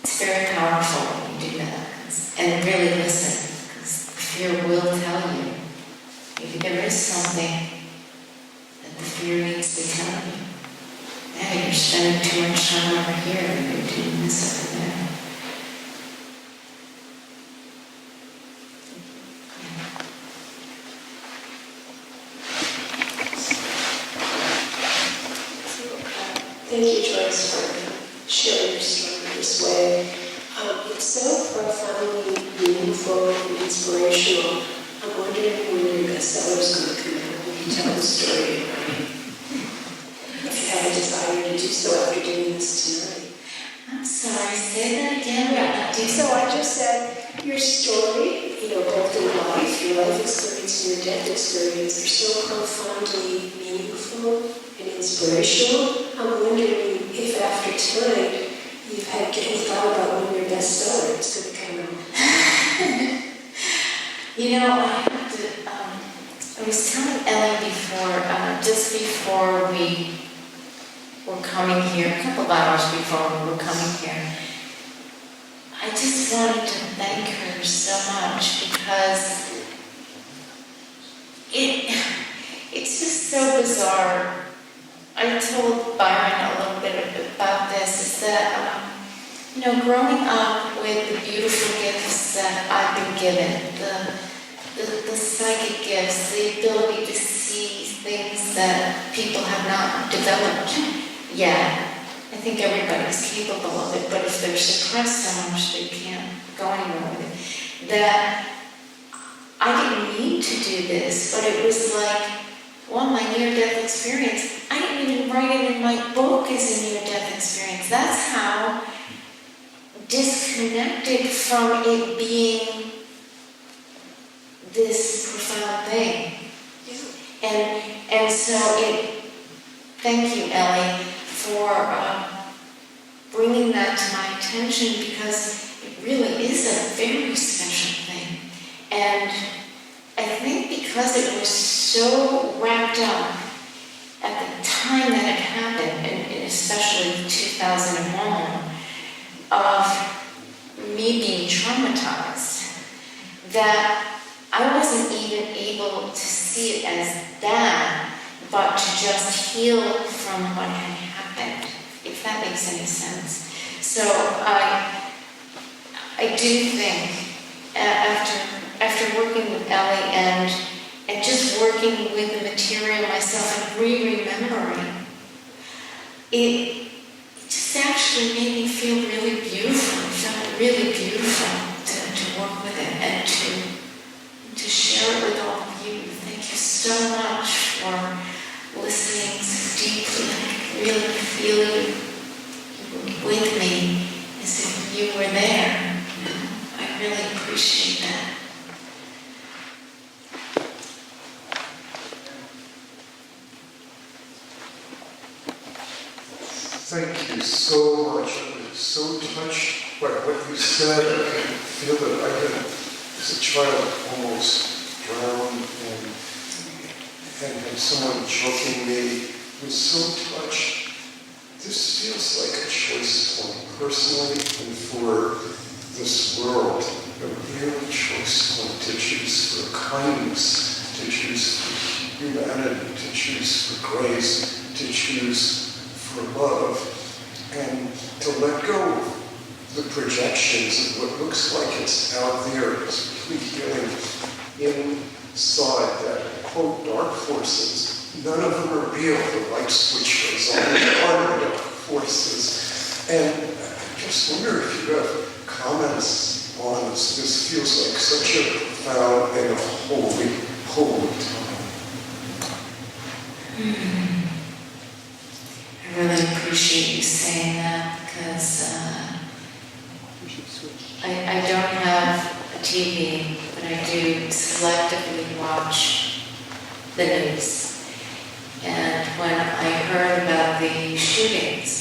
B: It's very powerful when you do that. And really listen, because fear will tell you. Maybe there is something that the fear needs to tell you. Yeah, you're spending too much time over here and you're doing this over there.
F: Thank you, Joyce, for sharing your story this way. It's so profoundly meaningful and inspirational. I'm wondering when your bestseller is going to come out when you tell the story. If you have a desire to do so after doing this tonight.
B: I'm sorry, say that again.
F: Yeah, so I just said your story, both in life, your life experience and your death experience are so profoundly meaningful and inspirational. I'm wondering if after tonight you've had any thought about when your bestseller is going to come out.
B: I was telling Ellie before, just before we were coming here, a couple of hours before we were coming here, I just wanted to thank her so much because it's just so bizarre. I told Byron a little bit about this, is that, growing up with the beautiful gifts that I've been given, the psychic gifts, the ability to see things that people have not developed yet. I think everybody's capable of it, but if they're suppressed so much they can't go anywhere with it. That I didn't need to do this, but it was like, well, my near-death experience, I didn't even write it in my book as a near-death experience. That's how disconnected from it being this profound thing. And so thank you, Ellie, for bringing that to my attention, because it really is a very special thing. And I think because it was so wrapped up at the time that it happened, and especially 2001, of me being traumatized, that I wasn't even able to see it as that, but to just heal from what had happened, if that makes any sense. So I do think after working with Ellie and just working with the material myself and remembering, it just actually made me feel really beautiful. It felt really beautiful to work with it and to share it with all of you. Thank you so much for listening so deeply. I really feel you with me as if you were there. I really appreciate that.
G: Thank you so much. I was so touched by what you said. I can feel that I had, as a child, almost drowned and had someone choking me. I was so touched. This feels like a choice point, personally, and for this world. A real choice point to choose for kindness, to choose for humanity, to choose for grace, to choose for love, and to let go of the projections of what looks like it's out there, this healing inside that, quote, dark forces. None of them are real. The light switch goes on, are dark forces. And I just wonder if you have comments on this. This feels like such a profound and a holy time.
B: saying that because I don't have a TV, but I do selectively watch the news. And when I heard about the shootings,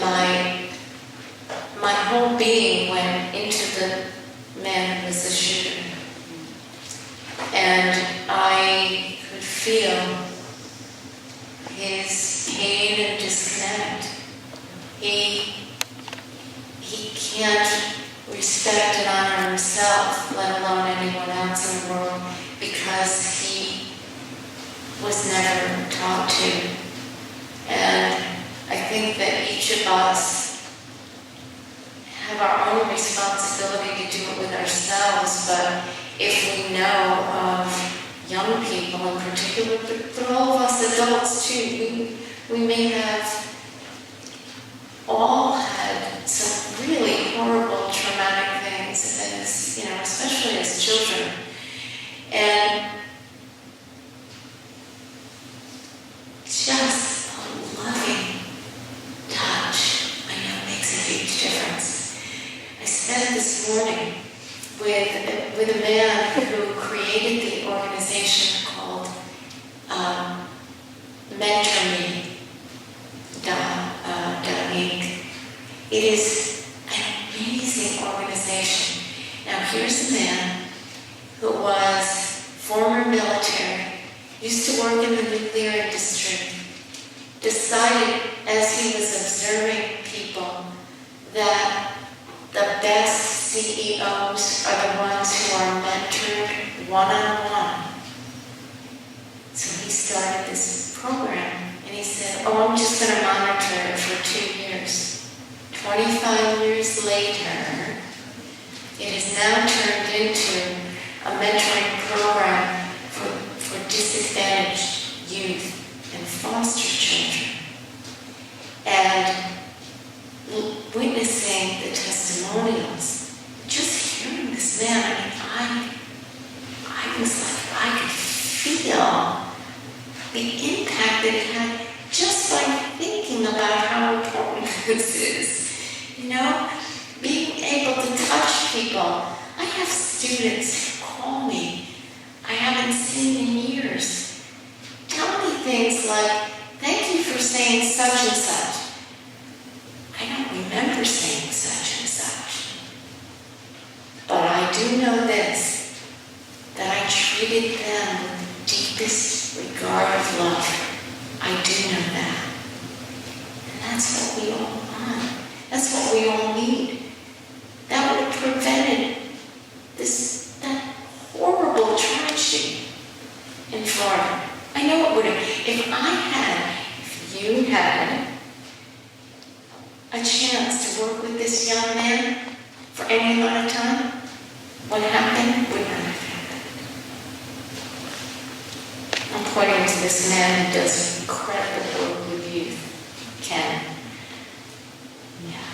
B: my whole being went into the man who was the shooter. And I could feel his pain and disconnect. He can't respect and honor himself, let alone anyone else in the world, because he was never taught to. And I think that each of us have our own responsibility to do it with ourselves, but if we know of young people in particular, but all of us adults too, we may have all had some really horrible traumatic things as, especially as children. And just a loving touch, I know, makes a huge difference. I spent this morning with a man who created the organization called Mentor Me. Inc. It is an amazing organization. Now here's a man who was former military, used to work in the nuclear industry, decided as he was observing people that the best CEOs are the ones who are mentored one-on-one. So he started this program. And he said, I'm just going to monitor it for 2 years. 25 years later, it is now turned into a mentoring program for disadvantaged youth and foster children. And witnessing the testimonials, just hearing this man, I was like, I could feel the impact that it had just by thinking about how important this is. Being able to touch people. I have students who call me I haven't seen in years. Tell me things like, thank you for saying such and such. I don't remember saying such and such. But I do know this, that I treated them with the deepest regard of love. I do know that. And that's what we all want. That's what we all need. That would have prevented that horrible tragedy in Florida. I know it would have. If you had a chance to work with this young man for any amount of time, what happened would not have happened. I'm pointing to this man who does incredible work with youth, Ken. Yeah.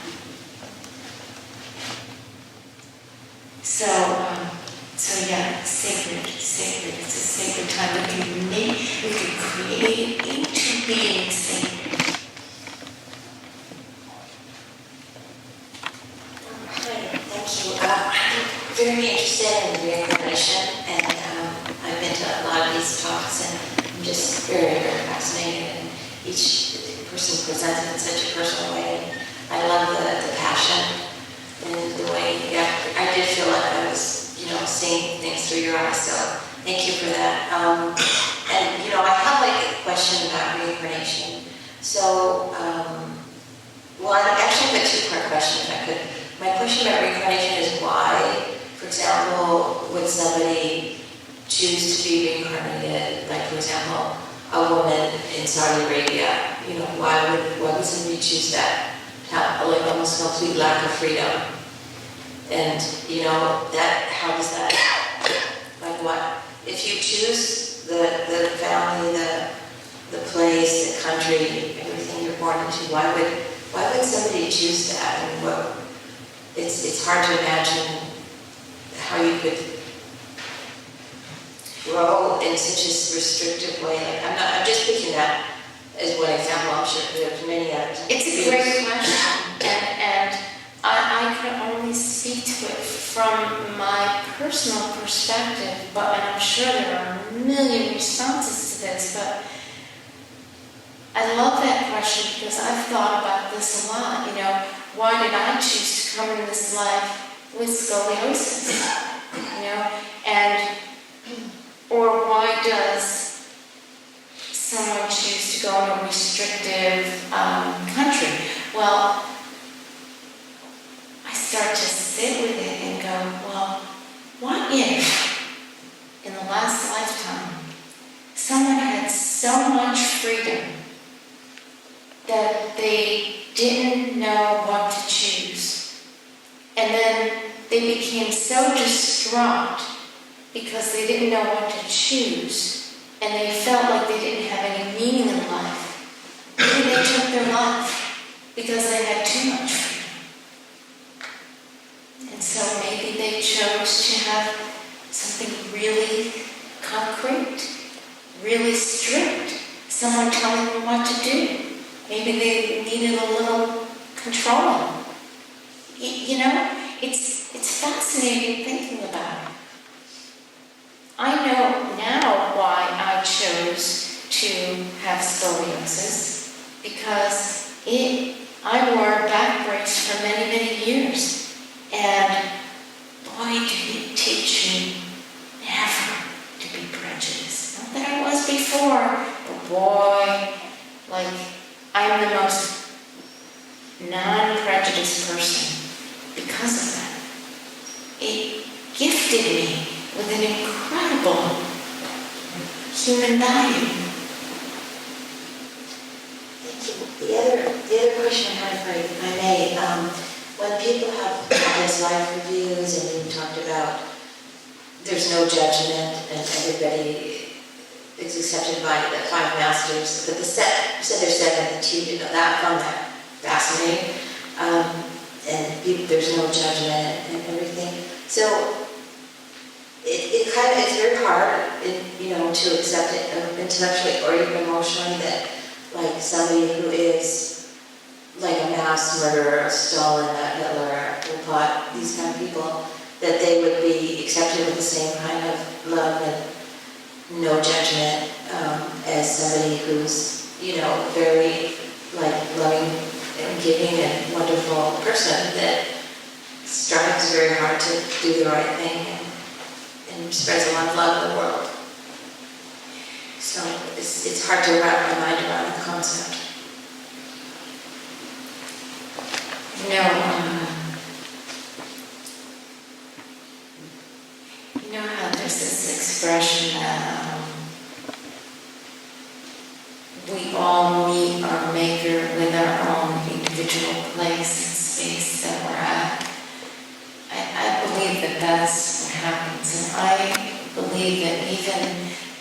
B: So yeah, sacred. It's a sacred time. We can create into being sacred.
H: Thank you. I'm very interested in reincarnation, and I've been to a lot of these talks, and I'm just very, very fascinated. And each person presents it in such a personal way. I love the passion and the way. I did feel like I was, seeing things through your eyes. So thank you for that. And I have like a question about reincarnation. So, well, I actually have a two-part question, if I could. My question about reincarnation is why, for example, would somebody choose to be reincarnated? Like, for example, a woman in Saudi Arabia. Why would somebody choose that? Like almost complete lack of freedom. And how does that? Like what? If you choose the family, the place, the country, everything you're born into, why would somebody choose that? I mean, it's hard to imagine how you could grow in such a restrictive way. Like I'm just picking that is one example, I'm sure there's many others.
B: It's a great question, and I can only speak to it from my personal perspective, but and I'm sure there are a million responses to this, but I love that question because I've thought about this a lot. You know, why did I choose to come in this life with scoliosis? You know, and or why does someone choose to go in a restrictive country? Well, I start to sit with it and go, well, what if in the last lifetime someone had so much freedom that they didn't know what to choose, and then they became so distraught because they didn't know what to choose, and they felt like they didn't have any meaning in life. Maybe they took their life because they had too much freedom. And so maybe they chose to have something really concrete, really strict, someone telling them what to do. Maybe they needed a little control. You know, it's fascinating thinking about it. I know now why I chose to have scoliosis, because I wore a back brace for many, many years. And boy, did it teach me never to be prejudiced. Not that I was before, but boy, like, I'm the most non-prejudiced person because of that. It gifted me with an incredible human value.
H: Thank you. The other question I had, if I may, when people have this life reviews and you talked about there's no judgment and everybody is accepted by the five masters, but you said there's seven that you did know that, I found that fascinating. And there's no judgment and everything. So it's very hard, to accept it intellectually or even emotionally that, like, somebody who is like a mass murderer, a Stalin, a Hitler, a Pol Pot, these kind of people, that they would be accepted with the same kind of love and no judgment as somebody who's, very, like, loving and giving and wonderful person that strives very hard to do the right thing and spreads a lot of love in the world. So it's hard to wrap my mind around the concept.
B: You know how there's this expression that we all meet our maker with our own individual place and space that we're at. I believe that that's what happens, and I believe that even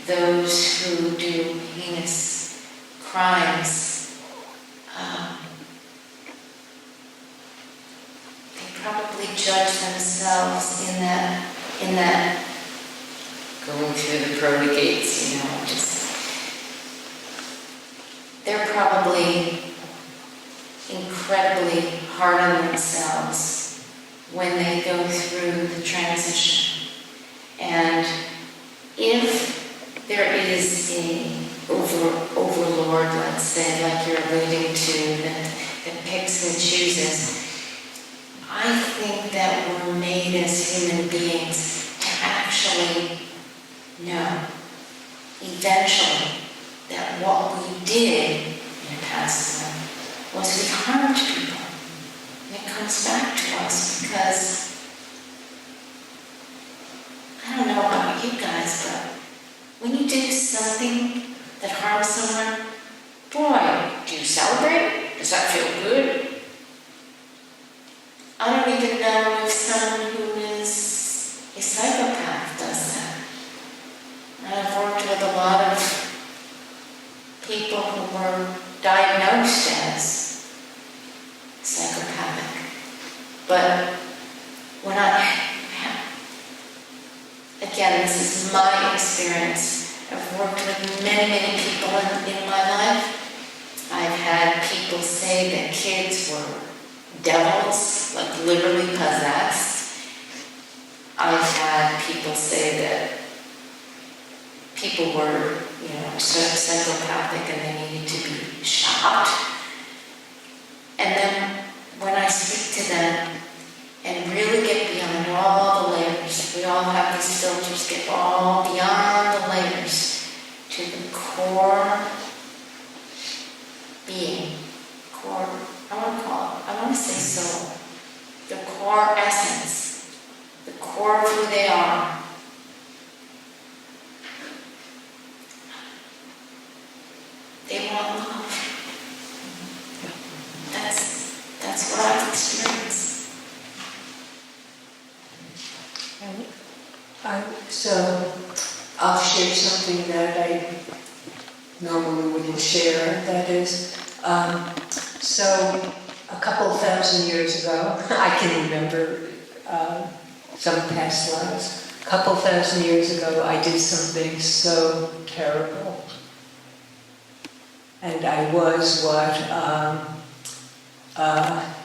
B: those who do heinous crimes, they probably judge themselves in that going through the pearly gates, they're probably incredibly hard on themselves when they go through the transition. And if there is a overlord, let's say, like you're alluding to, that picks and chooses, I think that we're made as human beings to actually know, eventually, that what we did in a past life was we harmed people. And it comes back to us because, I don't know about you guys, but when you do something that harms someone, boy, do you celebrate? Does that feel good? I don't even know if someone who is a psychopath does that. I've worked with a lot of people who were diagnosed as psychopathic. But when again, this is my experience. I've worked with many, many people in my life, had people say that kids were devils, like literally possessed. I've had people say that people were, psychopathic and they needed to be shot. And then when I speak to them and really get beyond all the layers, we all have these filters, get all beyond the layers to the core being, I want to say soul, the core essence, the core of who they are. They want love. That's what I've experienced.
D: So I'll share something that I normally wouldn't share. That is, so a couple thousand years ago, I can remember some past lives. A couple thousand years ago, I did something so terrible. And I was what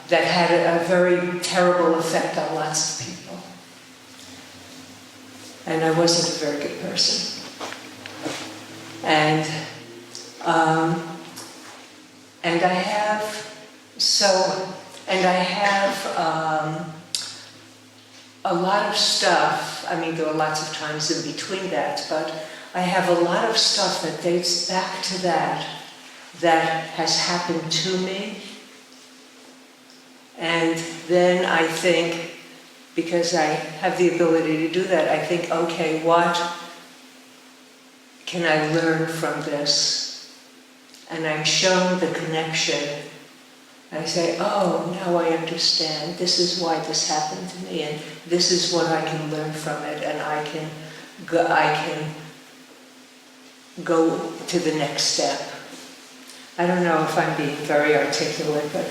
D: that had a very terrible effect on lots of people. And I wasn't a very good person. And I have a lot of stuff. I mean, there are lots of times in between that, but I have a lot of stuff that dates back to that has happened to me. And then I think, because I have the ability to do that, I think, okay, what can I learn from this? And I'm shown the connection. I say, oh, now I understand. This is why this happened to me, and this is what I can learn from it, and I can go to the next step. I don't know if I'm being very articulate, but
H: I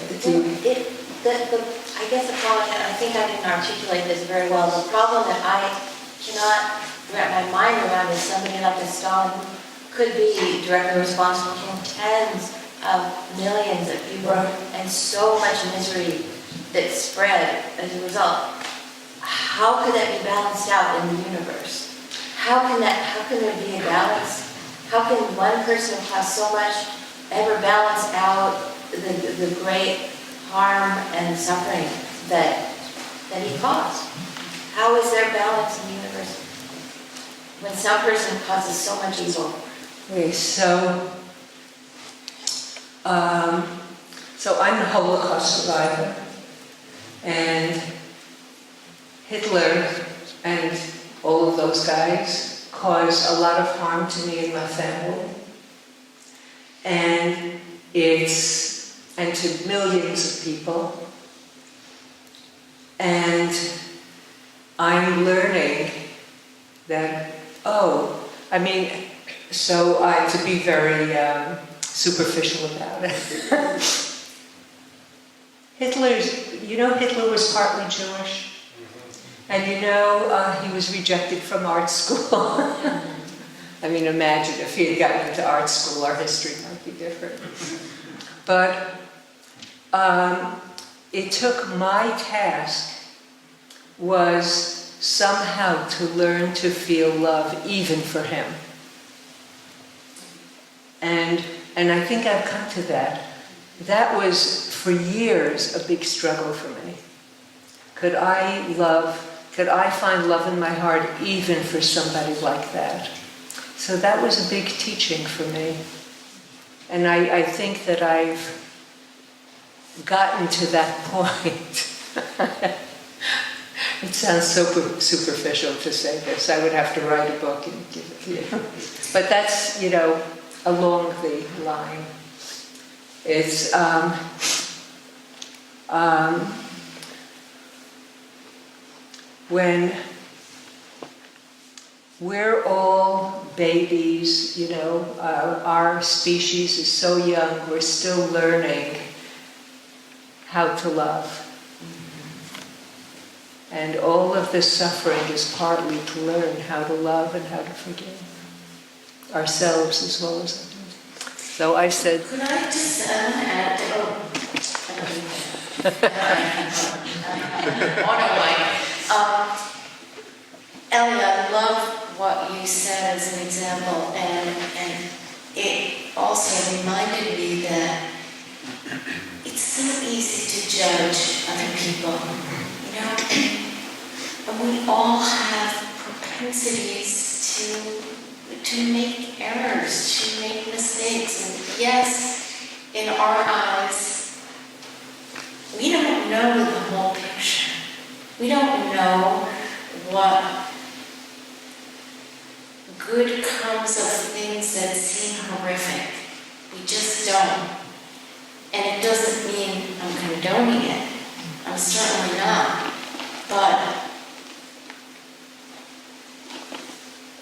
H: guess the problem, and I think I didn't articulate this very well, the problem that I cannot wrap my mind around is somebody like a Stalin who could be directly responsible for tens of millions of people and so much misery that spread as a result. How could that be balanced out in the universe? How can there be a balance? How can one person cause so much ever balance out the great harm and suffering that he caused? How is there balance in the universe when some person causes so much evil?
D: Okay, so I'm a Holocaust survivor, and Hitler and all of those guys caused a lot of harm to me and my family, and to millions of people. And I'm learning that, to be very superficial about it. Hitler was partly Jewish. And he was rejected from art school. I mean, imagine if he had gotten into art school, our history might be different. But it took my task was somehow to learn to feel love even for him. And I think I've come to that. That was, for years, a big struggle for me. Could I find love in my heart even for somebody like that? So that was a big teaching for me. And I think that I've gotten to that point. It sounds so superficial to say this. I would have to write a book and give it to you. But that's, along the line. It's when we're all babies, our species is so young, we're still learning how to love. And all of this suffering is partly to learn how to love and how to forgive ourselves as well as others. So I said,
B: Could I just add, Ellie, I love what you said as an example, and it also reminded me that it's so easy to judge other people, you know, and we all have propensities to make errors, to make mistakes, and yes, in our eyes, we don't know the whole picture. We don't know what good comes of things that seem horrific. We just don't. And it doesn't mean I'm condoning it. I'm certainly not. But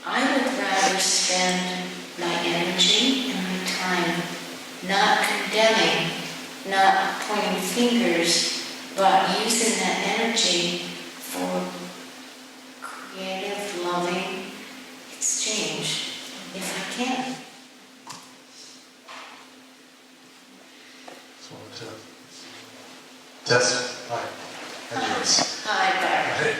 B: I would rather spend my energy and my time not condemning, not pointing fingers, but using that energy for creative, loving exchange, if I can.
I: Tess, hi. Hi, Joyce.
B: Hi, Barry.
I: Hey.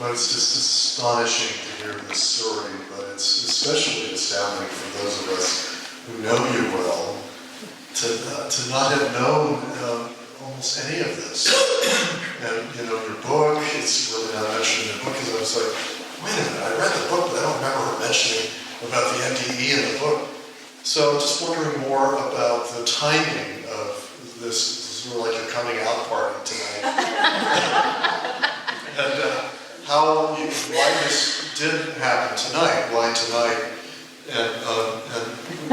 I: Well, it's just astonishing to hear this story, but it's especially astounding for those of us who know you well to not have known almost any of this. And, you know, your book, it's really not mentioned in the book, because I was like, wait a minute, I read the book, but I don't remember her mentioning about the NDE in the book. So I'm just wondering more about the timing of this. This is sort of like your coming out party tonight. And why this did happen tonight, why tonight. And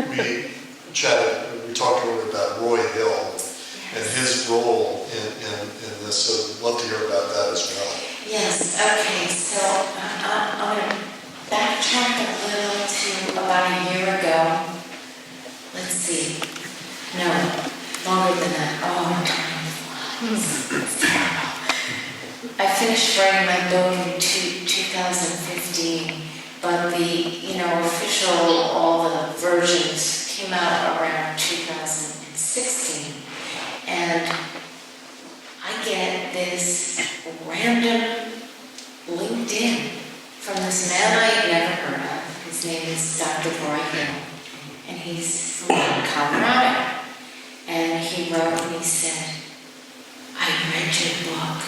I: we chatted, we talked a little bit about Roy Hill and his role in this, so I'd love to hear about that as well.
B: Yes, okay, so I'm going to backtrack a little to about a year ago. Let's see. No, longer than that. Oh, time flies. It's terrible. I finished writing my book in 2015, but the official, all the versions came out around 2016. And I get this random LinkedIn from this man I had never heard of. His name is Dr. Roy Hill, and he's from Colorado. And he wrote and he said, I read your book,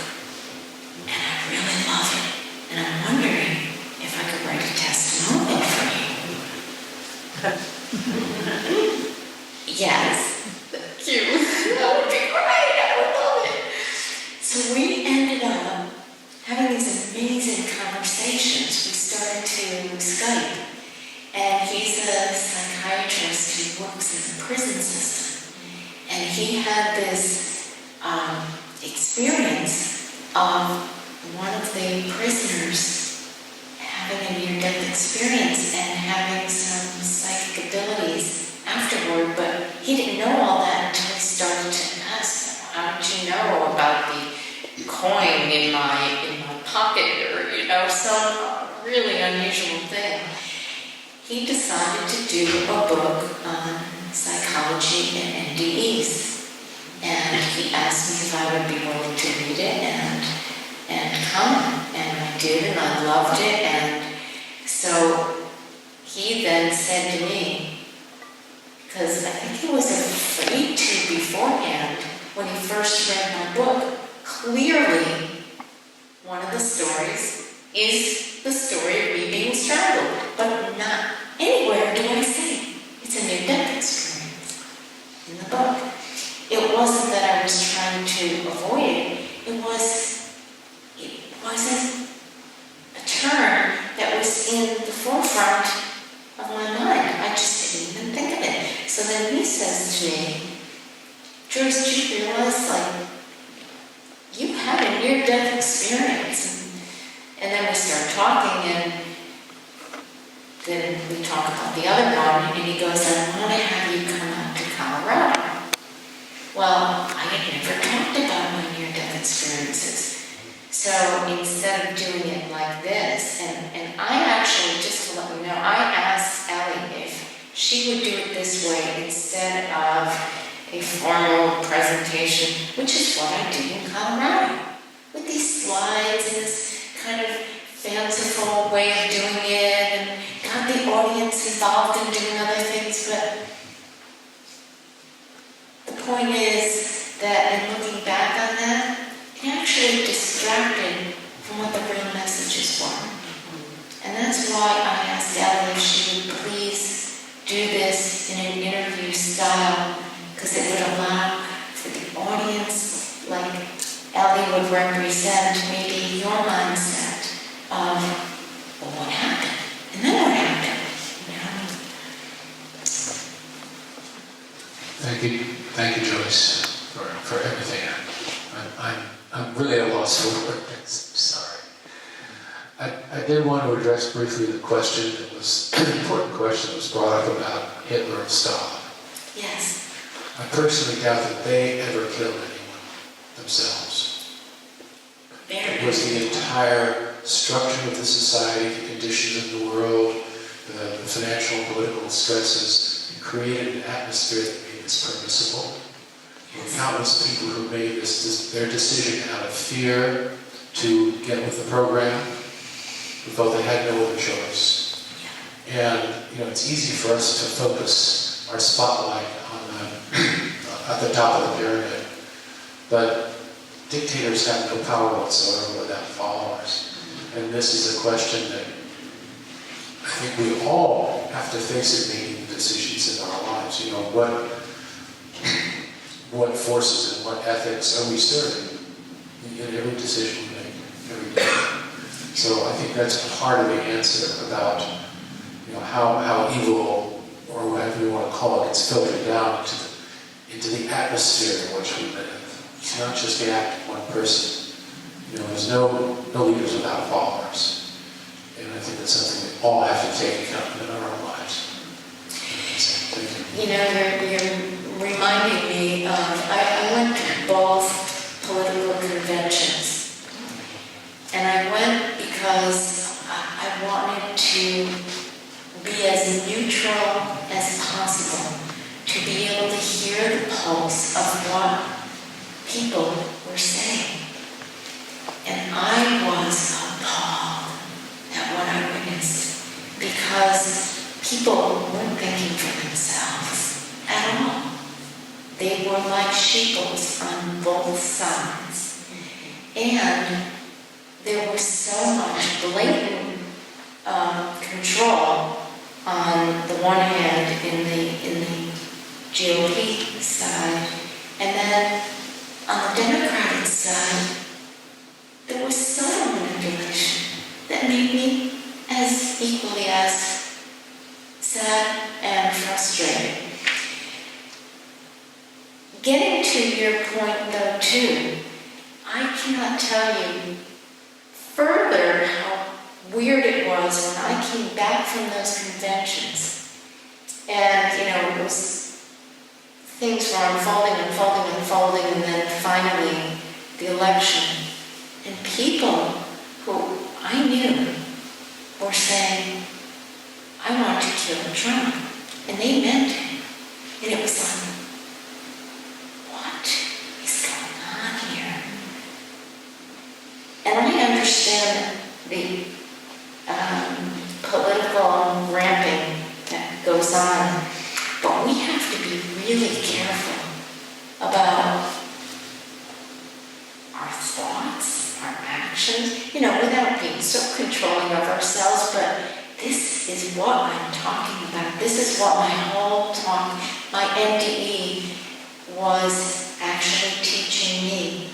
B: and I really love it, and I'm wondering if I could write a testimonial for you. Yes, thank you. That would be great. I would love it. So we ended up having these amazing conversations. We started to Skype, and he's a psychiatrist who works in the prison system, and he had this experience of one of the prisoners having a near-death experience and having some psychic abilities afterward, but he didn't know all that until he started to ask them, how did you know about the coin in my pocket, or some really unusual thing. He decided to do a book on psychology and NDEs. And he asked me if I would be willing to read it and come. And I did, and I loved it. And so he then said to me, because I think he was afraid to beforehand when he first read my book, clearly one of the stories is the story of me being strangled, but not anywhere do I say it's a near-death experience in the book. It wasn't that I was trying to avoid it. It wasn't a term that was in the forefront of my mind. I just didn't even think of it. So then he says to me, Joyce, do you realize, you had a near-death experience? And then we start talking, and then we talk about the other one, and he goes, I want to have you come out to Colorado. Well, I had never talked about my near-death experiences. So instead of doing it like this, and I actually, just to let you know, I asked Ellie if she would do it this way instead of a formal presentation, which is what I did in Colorado, with these slides and this kind of fanciful way of doing it, and got the audience involved in doing other things. But the point is that in looking back on that, it actually distracted from what the real messages were. And that's why I asked Ellie if she would please do this in an interview style, because it would allow for the audience, like Ellie would represent maybe your mindset of, well, what happened? And then what happened?
J: Thank you, Joyce, for everything. I'm really at a loss for words. Sorry. I did want to address briefly the question that was an important question that was brought up about Hitler and Stalin.
B: Yes.
J: I personally doubt that they ever killed anyone themselves. It was the entire structure of the society, the conditions of the world, the financial and political stresses, that created an atmosphere that made this permissible. There were countless people who made their decision out of fear to get with the program, who felt they had no other choice. And it's easy for us to focus our spotlight on at the top of the pyramid, but dictators have no power whatsoever without followers. And this is a question that I think we all have to face in making decisions in our lives. What forces and what ethics are we serving in every decision we make every day? So I think that's part of the answer about how evil, or whatever you want to call it, gets filtered down into the atmosphere in which we live. It's not just the act of one person. There's no leaders without followers. And I think that's something we all have to take account in our own lives.
B: You're reminding me of, I went to both political conventions. And I went because I wanted to be as neutral as possible, to be able to hear the pulse of what people were saying. And I was appalled at what I witnessed, because people weren't thinking for themselves at all. They were like sheeples on both sides. And there was so much blatant control on the one hand in the GOP side, and then on the Democratic side, there was subtle manipulation that made me as equally as sad and frustrated. Getting to your point though too, I cannot tell you further how weird it was when I came back from those conventions. And, it was, things were unfolding, and then finally the election. And people who I knew were saying, I want to kill Trump. And they meant it. And it was like, what is going on here? And I understand the political ramping that goes on, but we have to be really careful about our thoughts, our actions, without being so controlling of ourselves. But this is what I'm talking about. This is what my whole talk, my NDE was actually teaching me.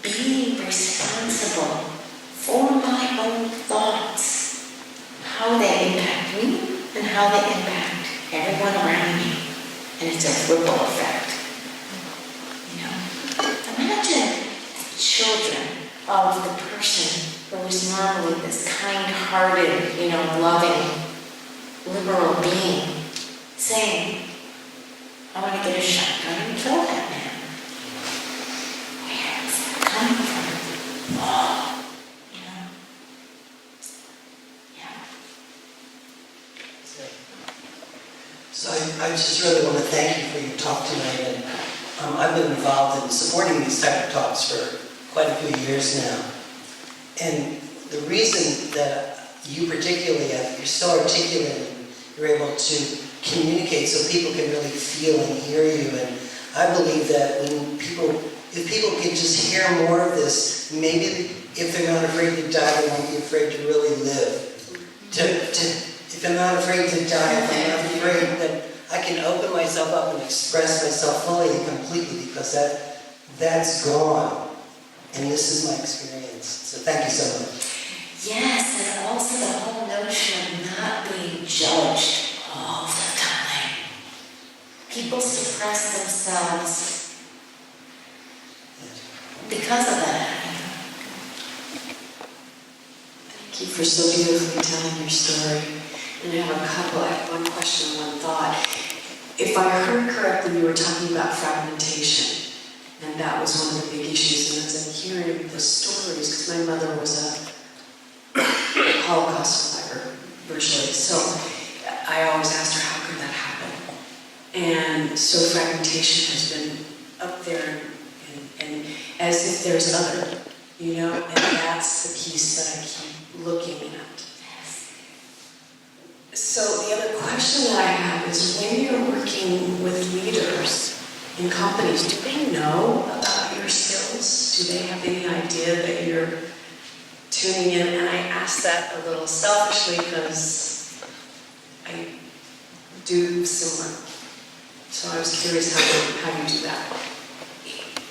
B: Being responsible for my own thoughts, how they impact me and how they impact everyone around me. And it's a ripple effect. Imagine children of the person who is normally this kind-hearted, loving, liberal being, saying, I want to get a shotgun and kill that man. Where is that coming from? Oh,
K: So just really want to thank you for your talk tonight. And I've been involved in supporting these type of talks for quite a few years now. And the reason that you particularly, you're so articulate and you're able to communicate so people can really feel and hear you. And I believe that if people could just hear more of this, maybe if they're not afraid to die, they won't be afraid to really live. If I'm not afraid to die, if I'm not afraid, then I can open myself up and express myself fully and completely, because that's gone. And this is my experience. So thank you so much.
B: Yes, and also the whole notion of not being judged all the time. People suppress themselves because of that.
L: Thank you for so beautifully telling your story. And I have one question, one thought. If I heard correctly, you were talking about fragmentation, and that was one of the big issues. And as I'm hearing the stories, because my mother was a Holocaust survivor, virtually, so I always asked her, how could that happen? And so fragmentation has been up there, and as if there's other, and that's the piece that I keep looking at. So the other question that I have is, when you're working with leaders in companies, do they know about your skills? Do they have any idea that you're tuning in? And I ask that a little selfishly because I do similar. So I was curious how you do that.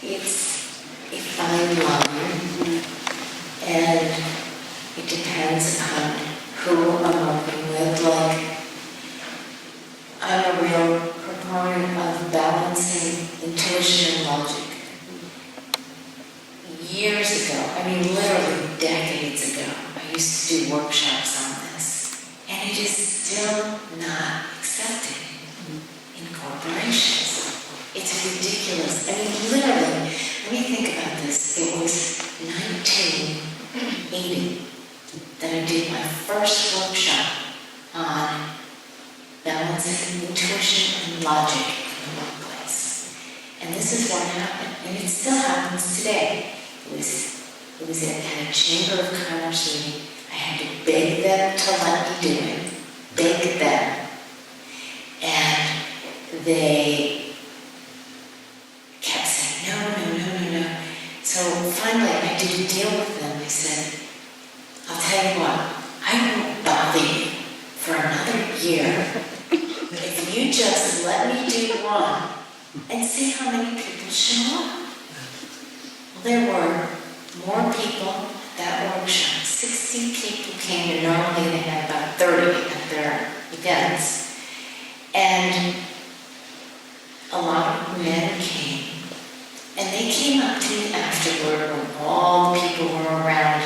B: It's a fine line, and it depends upon who I'm working with. Like, I'm a real proponent of balancing intuition and logic. Years ago, literally decades ago, I used to do workshops on this, and it is still not accepted in corporations. It's ridiculous. Literally, let me think about this. It was 1980 that I did my first workshop on balancing intuition and logic in the workplace. And this is what happened, and it still happens today. It was at a Chamber of Commerce meeting. I had to beg them to let me do it. Beg them. And they kept saying, no. So finally, I did a deal with them. I said, I'll tell you what, I won't bother you for another year if you just let me do one and see how many people show up. Well, there were more people at that workshop. 60 people came, and normally they had about 30 at their events. And a lot of men came. And they came up to me afterward when all the people were around,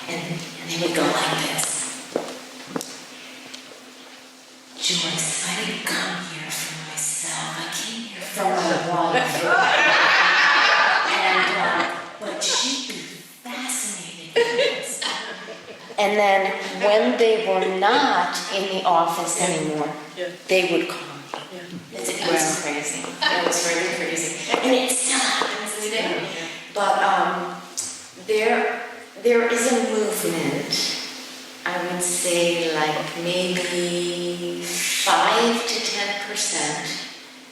B: and they would go like this. Joyce, I didn't come here for myself. I came here for my wife. And what she'd be fascinated with. And then when they were not in the office anymore, they would call me. It was crazy. It was really crazy. And it still happens today. But there is a movement, I would say like maybe 5 to 10%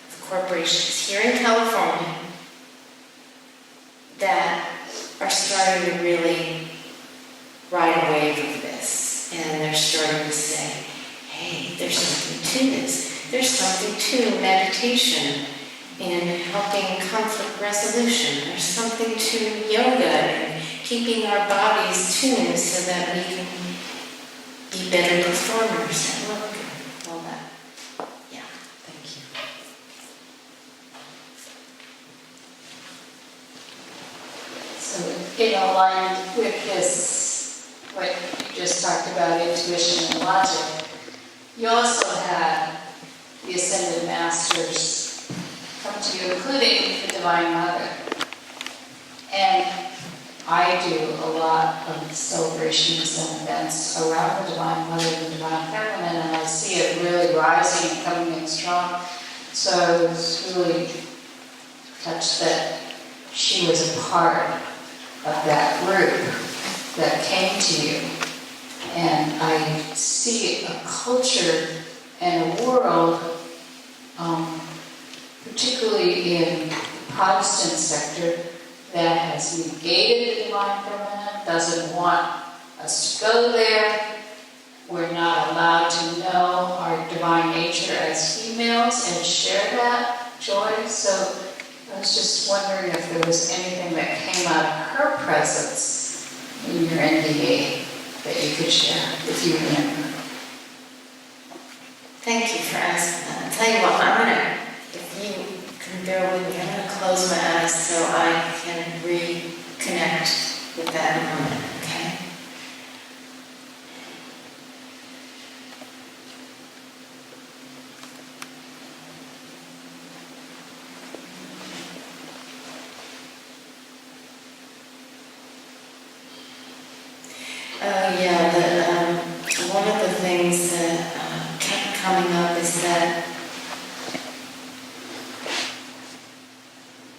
B: of corporations here in California that are starting to really ride a wave of this. And they're starting to say, hey, there's something to this. There's something to meditation and helping conflict resolution. There's something to yoga and keeping our bodies tuned so that we can be better performers at work and all that. Yeah, thank you.
M: So in aligned with this, what you just talked about, intuition and logic, you also had the Ascended Masters come to you, including the Divine Mother. And I do a lot of celebrations and events around the Divine Mother and the Divine Feminine, and I see it really rising and coming in strong. So I was really touched that she was a part of that group that came to you. And I see a culture and a world, particularly in the Protestant sector, that has negated the Divine Feminine, doesn't want us to go there. We're not allowed to know our divine nature as females and share that joy. So I was just wondering if there was anything that came out of her presence in your NDA that you could share, if you remember.
B: Thank you for asking that. I'll tell you what, if you can bear with me, I'm going to close my eyes so I can reconnect with that moment, okay? One of the things that kept coming up is that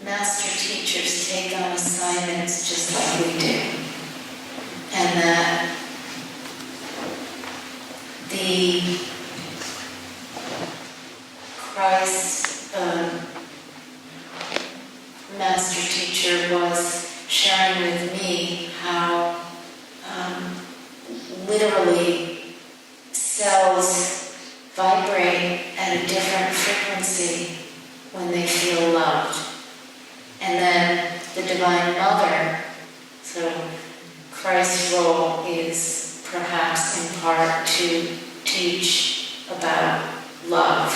B: master teachers take on assignments just like we do. And that the Christ master teacher was sharing with me how literally cells vibrate at a different frequency when they feel loved. And then the Divine Mother, so Christ's role is perhaps in part to teach about love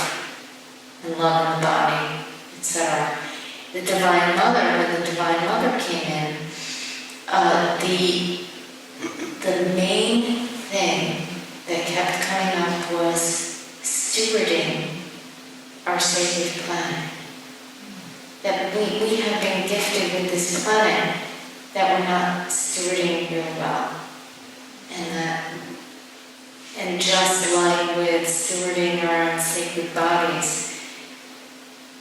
B: and love in the body, etc. The Divine Mother, when the Divine Mother came in, the main thing that kept coming up was stewarding our sacred planet. That we have been gifted with this planet that we're not stewarding very well. And just like with stewarding our own sacred bodies,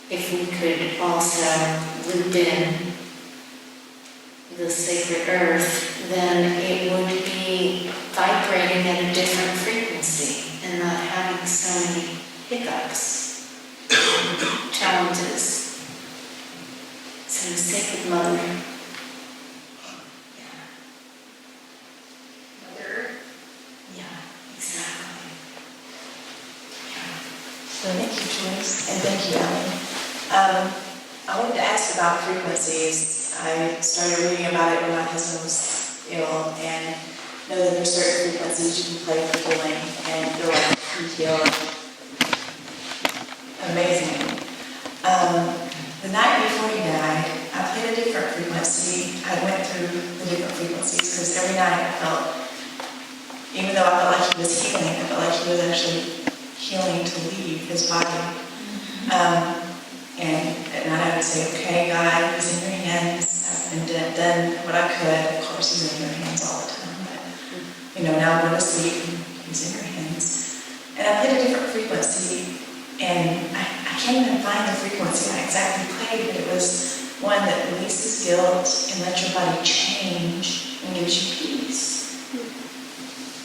B: if we could also loop in the sacred earth, then it would be vibrating at a different frequency and not having so many hiccups, challenges. So Sacred Mother. Yeah.
M: Mother.
B: Yeah, exactly. Yeah.
N: Thank you, Joyce, and thank you, Ellen. I wanted to ask about frequencies. I started reading about it when my husband was ill, and know that there's certain frequencies you can play for healing and feel like you heal amazing. The night before he died, I played a different frequency. I went through the different frequencies because every night I felt, even though I felt like he was healing, I felt like he was actually healing to leave his body. And at night I would say, okay, God, he's in your hands. I've been done what I could. Of course, he's in your hands all the time. But, now I'm going to sleep. He's in your hands. And I played a different frequency. And I can't even find the frequency I exactly played, but it was one that releases guilt and lets your body change and gives you peace.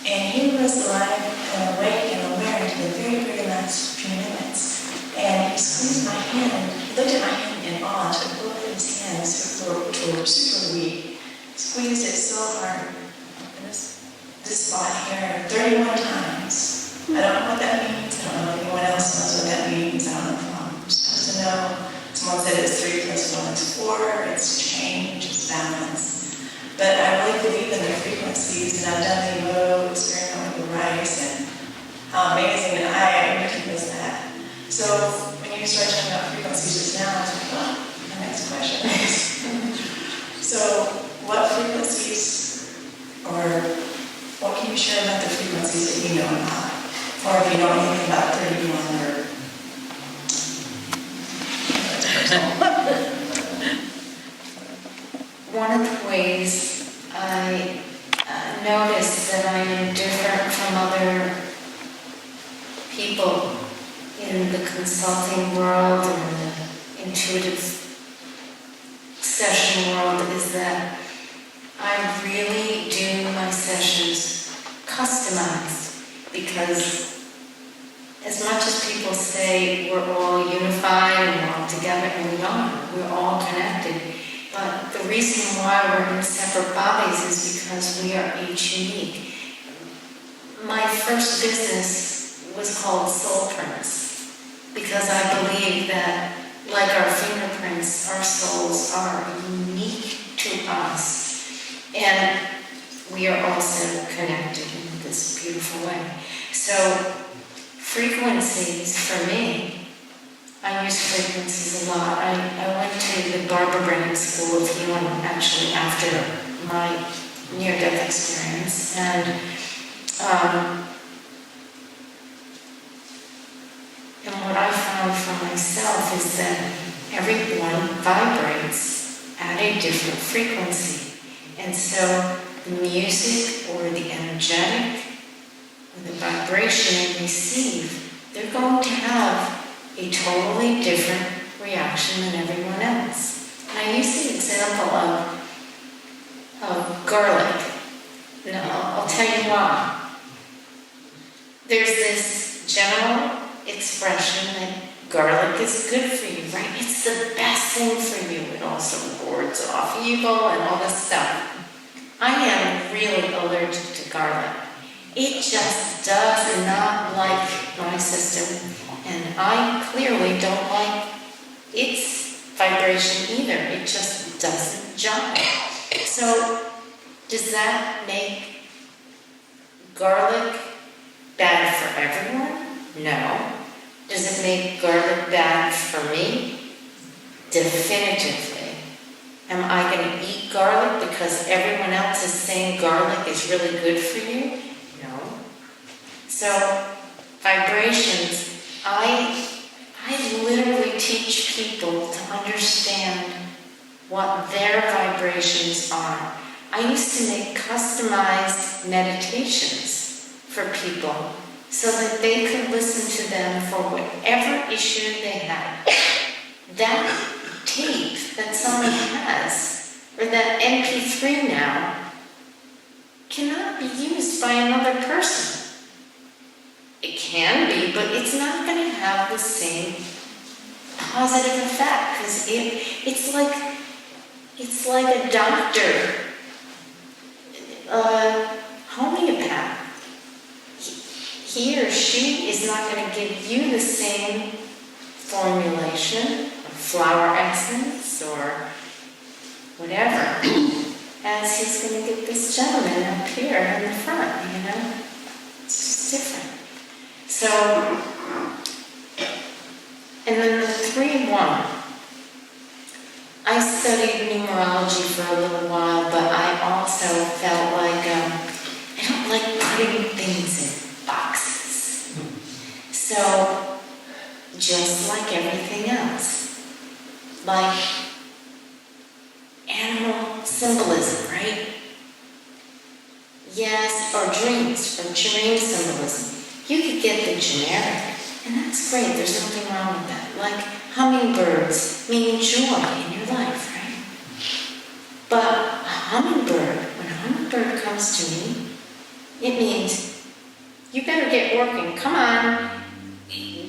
N: And he was alive and awake and aware until the very, very last few minutes. And he squeezed my hand. He looked at my hand in awe, took both of his hands, which were super weak, squeezed it so hard. And this spot here 31 times. I don't know what that means. I don't know if anyone else knows what that means. I don't know if I'm supposed to know. Someone said it's 3 plus 1 is 4. It's change, it's balance. But I really believe in the frequencies, and I've done the Emo experiment with the rice, and how amazing that I was that. So when you start talking about frequencies just now, I was like, oh, my next question is. So what frequencies, or what can you share about the frequencies that you know about? Or if you know anything about 31 or...
B: One of the ways I notice that I am different from other people in the consulting world and the intuitive session world, is that I really do my sessions customized, because as much as people say we're all unified and we're all together, and we are, we're all connected, but the reason why we're in separate bodies is because we are each unique. My first business was called Soul Prints, because I believe that, like our fingerprints, our souls are unique to us, and we are also connected in this beautiful way. So, frequencies for me, I use frequencies a lot. I went to the Barbara Brand School of Healing actually after my near-death experience, and what I found for myself is that everyone vibrates at a different frequency, and so the music or the energetic or the vibration you receive, they're going to have a totally different reaction than everyone else. And I use the example of garlic. Now, I'll tell you why. There's this general expression that garlic is good for you, right? It's the best thing for you. It also wards off evil and all this stuff. I am really allergic to garlic. It just does not like my system, and I clearly don't like its vibration either. It just doesn't jive. So, does that make garlic bad for everyone? No. Does it make garlic bad for me? Definitively. Am I going to eat garlic because everyone else is saying garlic is really good for you? No. So, vibrations, I literally teach people to understand what their vibrations are. I used to make customized meditations for people so that they could listen to them for whatever issue they had. That tape that someone has, or that MP3 now, cannot be used by another person. It can be, but it's not going to have the same positive effect, because it's like a doctor, homeopath. He or she is not going to give you the same formulation of flower essence or whatever as he's going to get this gentleman up here in the front, you know? It's just different. So, and then the 3-1. I studied numerology for a little while, but I also felt like I don't like putting things in boxes. So, just like everything else, like animal symbolism, right? Yes, or dreams, or dream symbolism. You could get the generic, and that's great, there's nothing wrong with that. Like hummingbirds mean joy in your life, right? But a hummingbird, when a hummingbird comes to me, it means you better get working. Come on,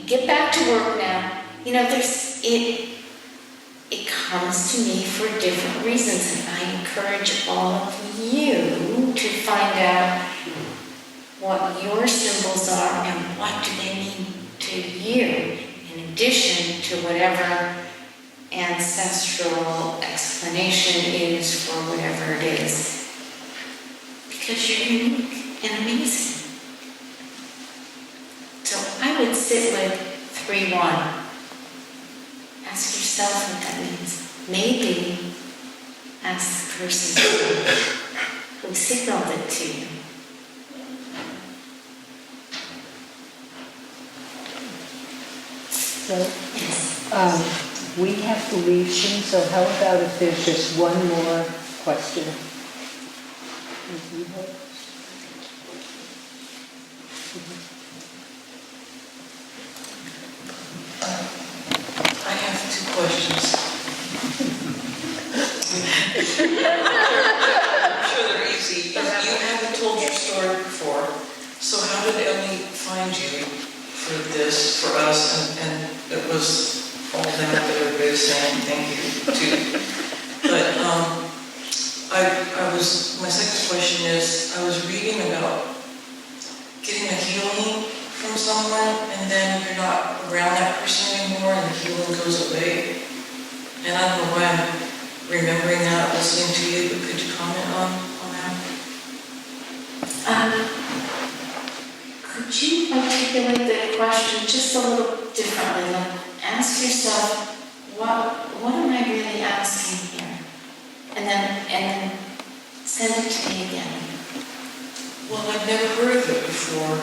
B: get back to work now. You know, it comes to me for different reasons, and I encourage all of you to find out what your symbols are and what do they mean to you, in addition to whatever ancestral explanation is for whatever it is. Because you're unique and amazing. So I would sit with 3-1. Ask yourself what that means. Maybe ask the person who signaled it to you.
D: So, we have to leave soon, so how about if there's just one more question?
O: I have two questions. I'm sure they're easy. You haven't told your story before, so how did Ellie find you for this, for us? And it was all that everybody was saying thank you to. But my second question is, I was reading about getting a healing from someone, and then you're not around that person anymore, and the healing goes away. And I don't know why I'm remembering that, listening to you, but could you comment on that?
B: Could you articulate the question just a little differently? Like, ask yourself, what am I really asking here? And then send it to me again.
O: Well, I've never heard of it before.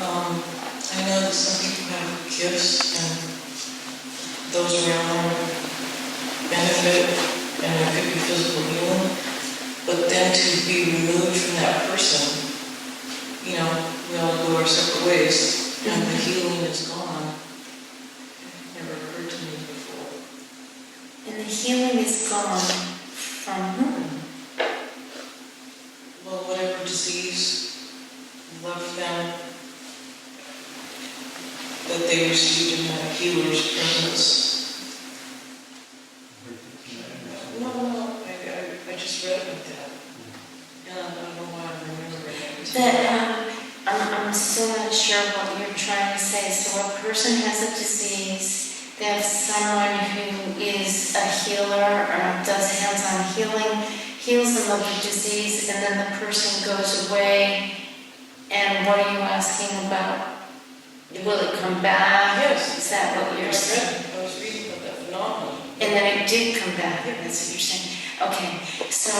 O: I know that some people have gifts and those around them benefit, and it could be physical healing, but then to be removed from that person, we all go our separate ways, and the healing is gone. It never occurred to me before.
B: And the healing is gone from whom?
O: Well, whatever disease left them that they received in that healer's presence. No, I just read about that. And I don't know why I'm remembering it.
B: That I'm still not sure what you're trying to say. So a person has a disease, they have someone who is a healer or does hands-on healing, heals them of the disease, and then the person goes away. And what are you asking about? Will it come back?
O: Yes.
B: Is that what you're saying?
O: I was reading about that phenomenon.
B: And then it did come back, that's what you're saying. Okay, so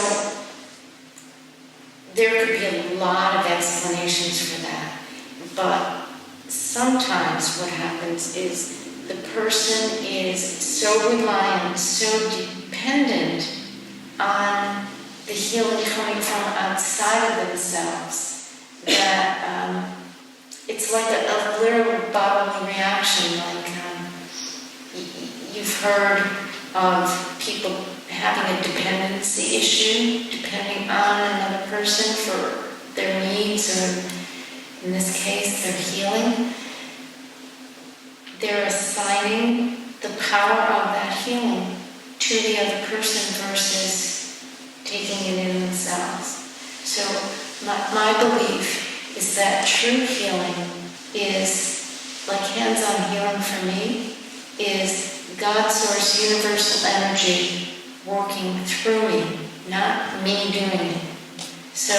B: there could be a lot of explanations for that, but sometimes what happens is the person is so reliant, so dependent on the healing coming from outside of themselves that it's like a literal bodily reaction, like you've heard of people having a dependency issue, depending on another person for their needs, or in this case, their healing. They're assigning the power of that healing to the other person versus taking it in themselves. So my belief is that true healing is, like hands-on healing for me, is God source universal energy working through me, not me doing it. So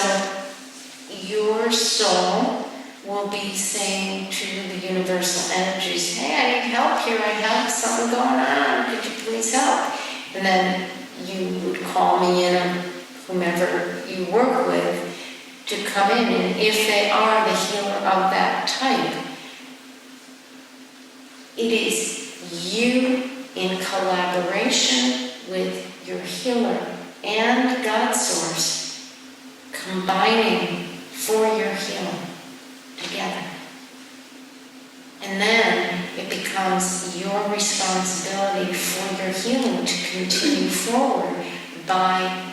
B: your soul will be saying to the universal energies, hey, I need help here, I have something going on, could you please help? And then you would call me in, or whomever you work with, to come in, and if they are the healer of that type, it is you in collaboration with your healer and God source combining for your healing together. And then it becomes your responsibility for your healing to continue forward by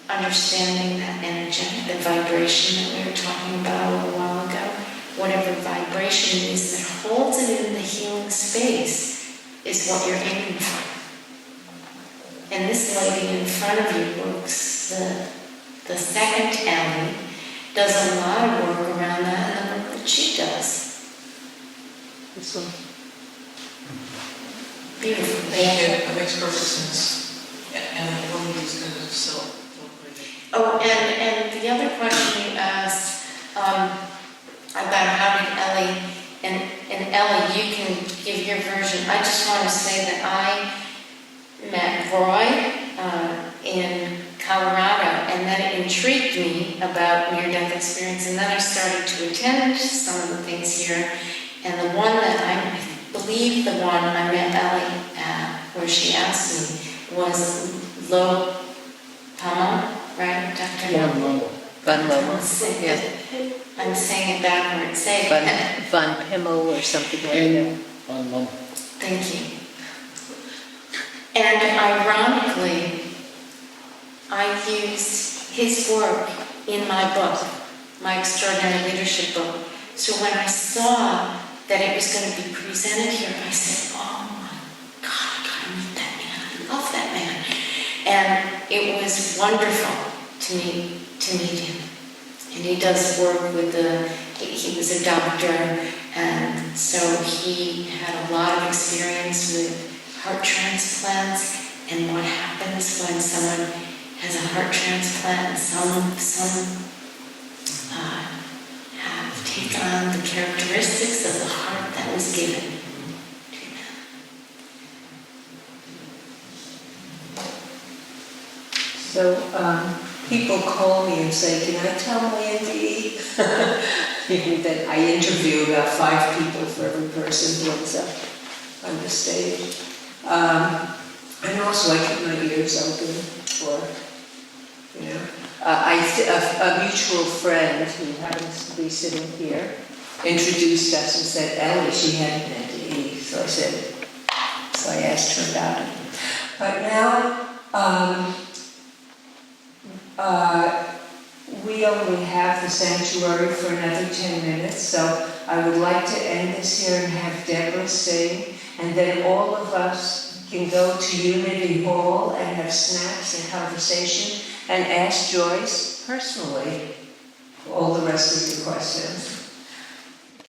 B: understanding that energy, the vibration that we were talking about a little while ago. Whatever vibration it is that holds it in the healing space is what you're aiming for. And this lady in front of you works, the second Ellie, does a lot of work around that and the work that she does.
D: This one.
B: Beautiful.
O: Thank you. That makes perfect sense. And the woman is going to sell.
B: Oh, and the other question you asked about how did Ellie, and Ellie, you can give your version. I just want to say that I met Roy in Colorado, and then it intrigued me about near-death experience, and then I started to attend some of the things here, and the one that I believe the one I met Ellie at, where she asked me, was Lo Pama, right, Dr. Van
C: Lommel.
D: Van Lommel,
B: Yeah. I'm saying it backwards. Say it.
D: Van Pimmel or something like that.
C: Van Lommel.
B: Thank you. And ironically, I used his work in my book, my Extraordinary Leadership book. So when I saw that it was going to be presented here, I said, oh my God, I gotta meet that man. I love that man. And it was wonderful to meet him. And he does work with he was a doctor, and so he had a lot of experience with heart transplants and what happens when someone has a heart transplant, and some have taken on the characteristics of the heart that was given to them.
D: So people call me and say, can I tell my NDE? Then I interview about 5 people for every person who ends up on the stage. And also I keep my ears open for, a mutual friend who happens to be sitting here introduced us and said, Ellie, she had an NDE. So I asked her about it. But now, we only have the sanctuary for another 10 minutes, so I would like to end this here and have Deborah sing, and then all of us can go to Unity Hall and have snacks and conversation and ask Joyce personally all the rest of your questions.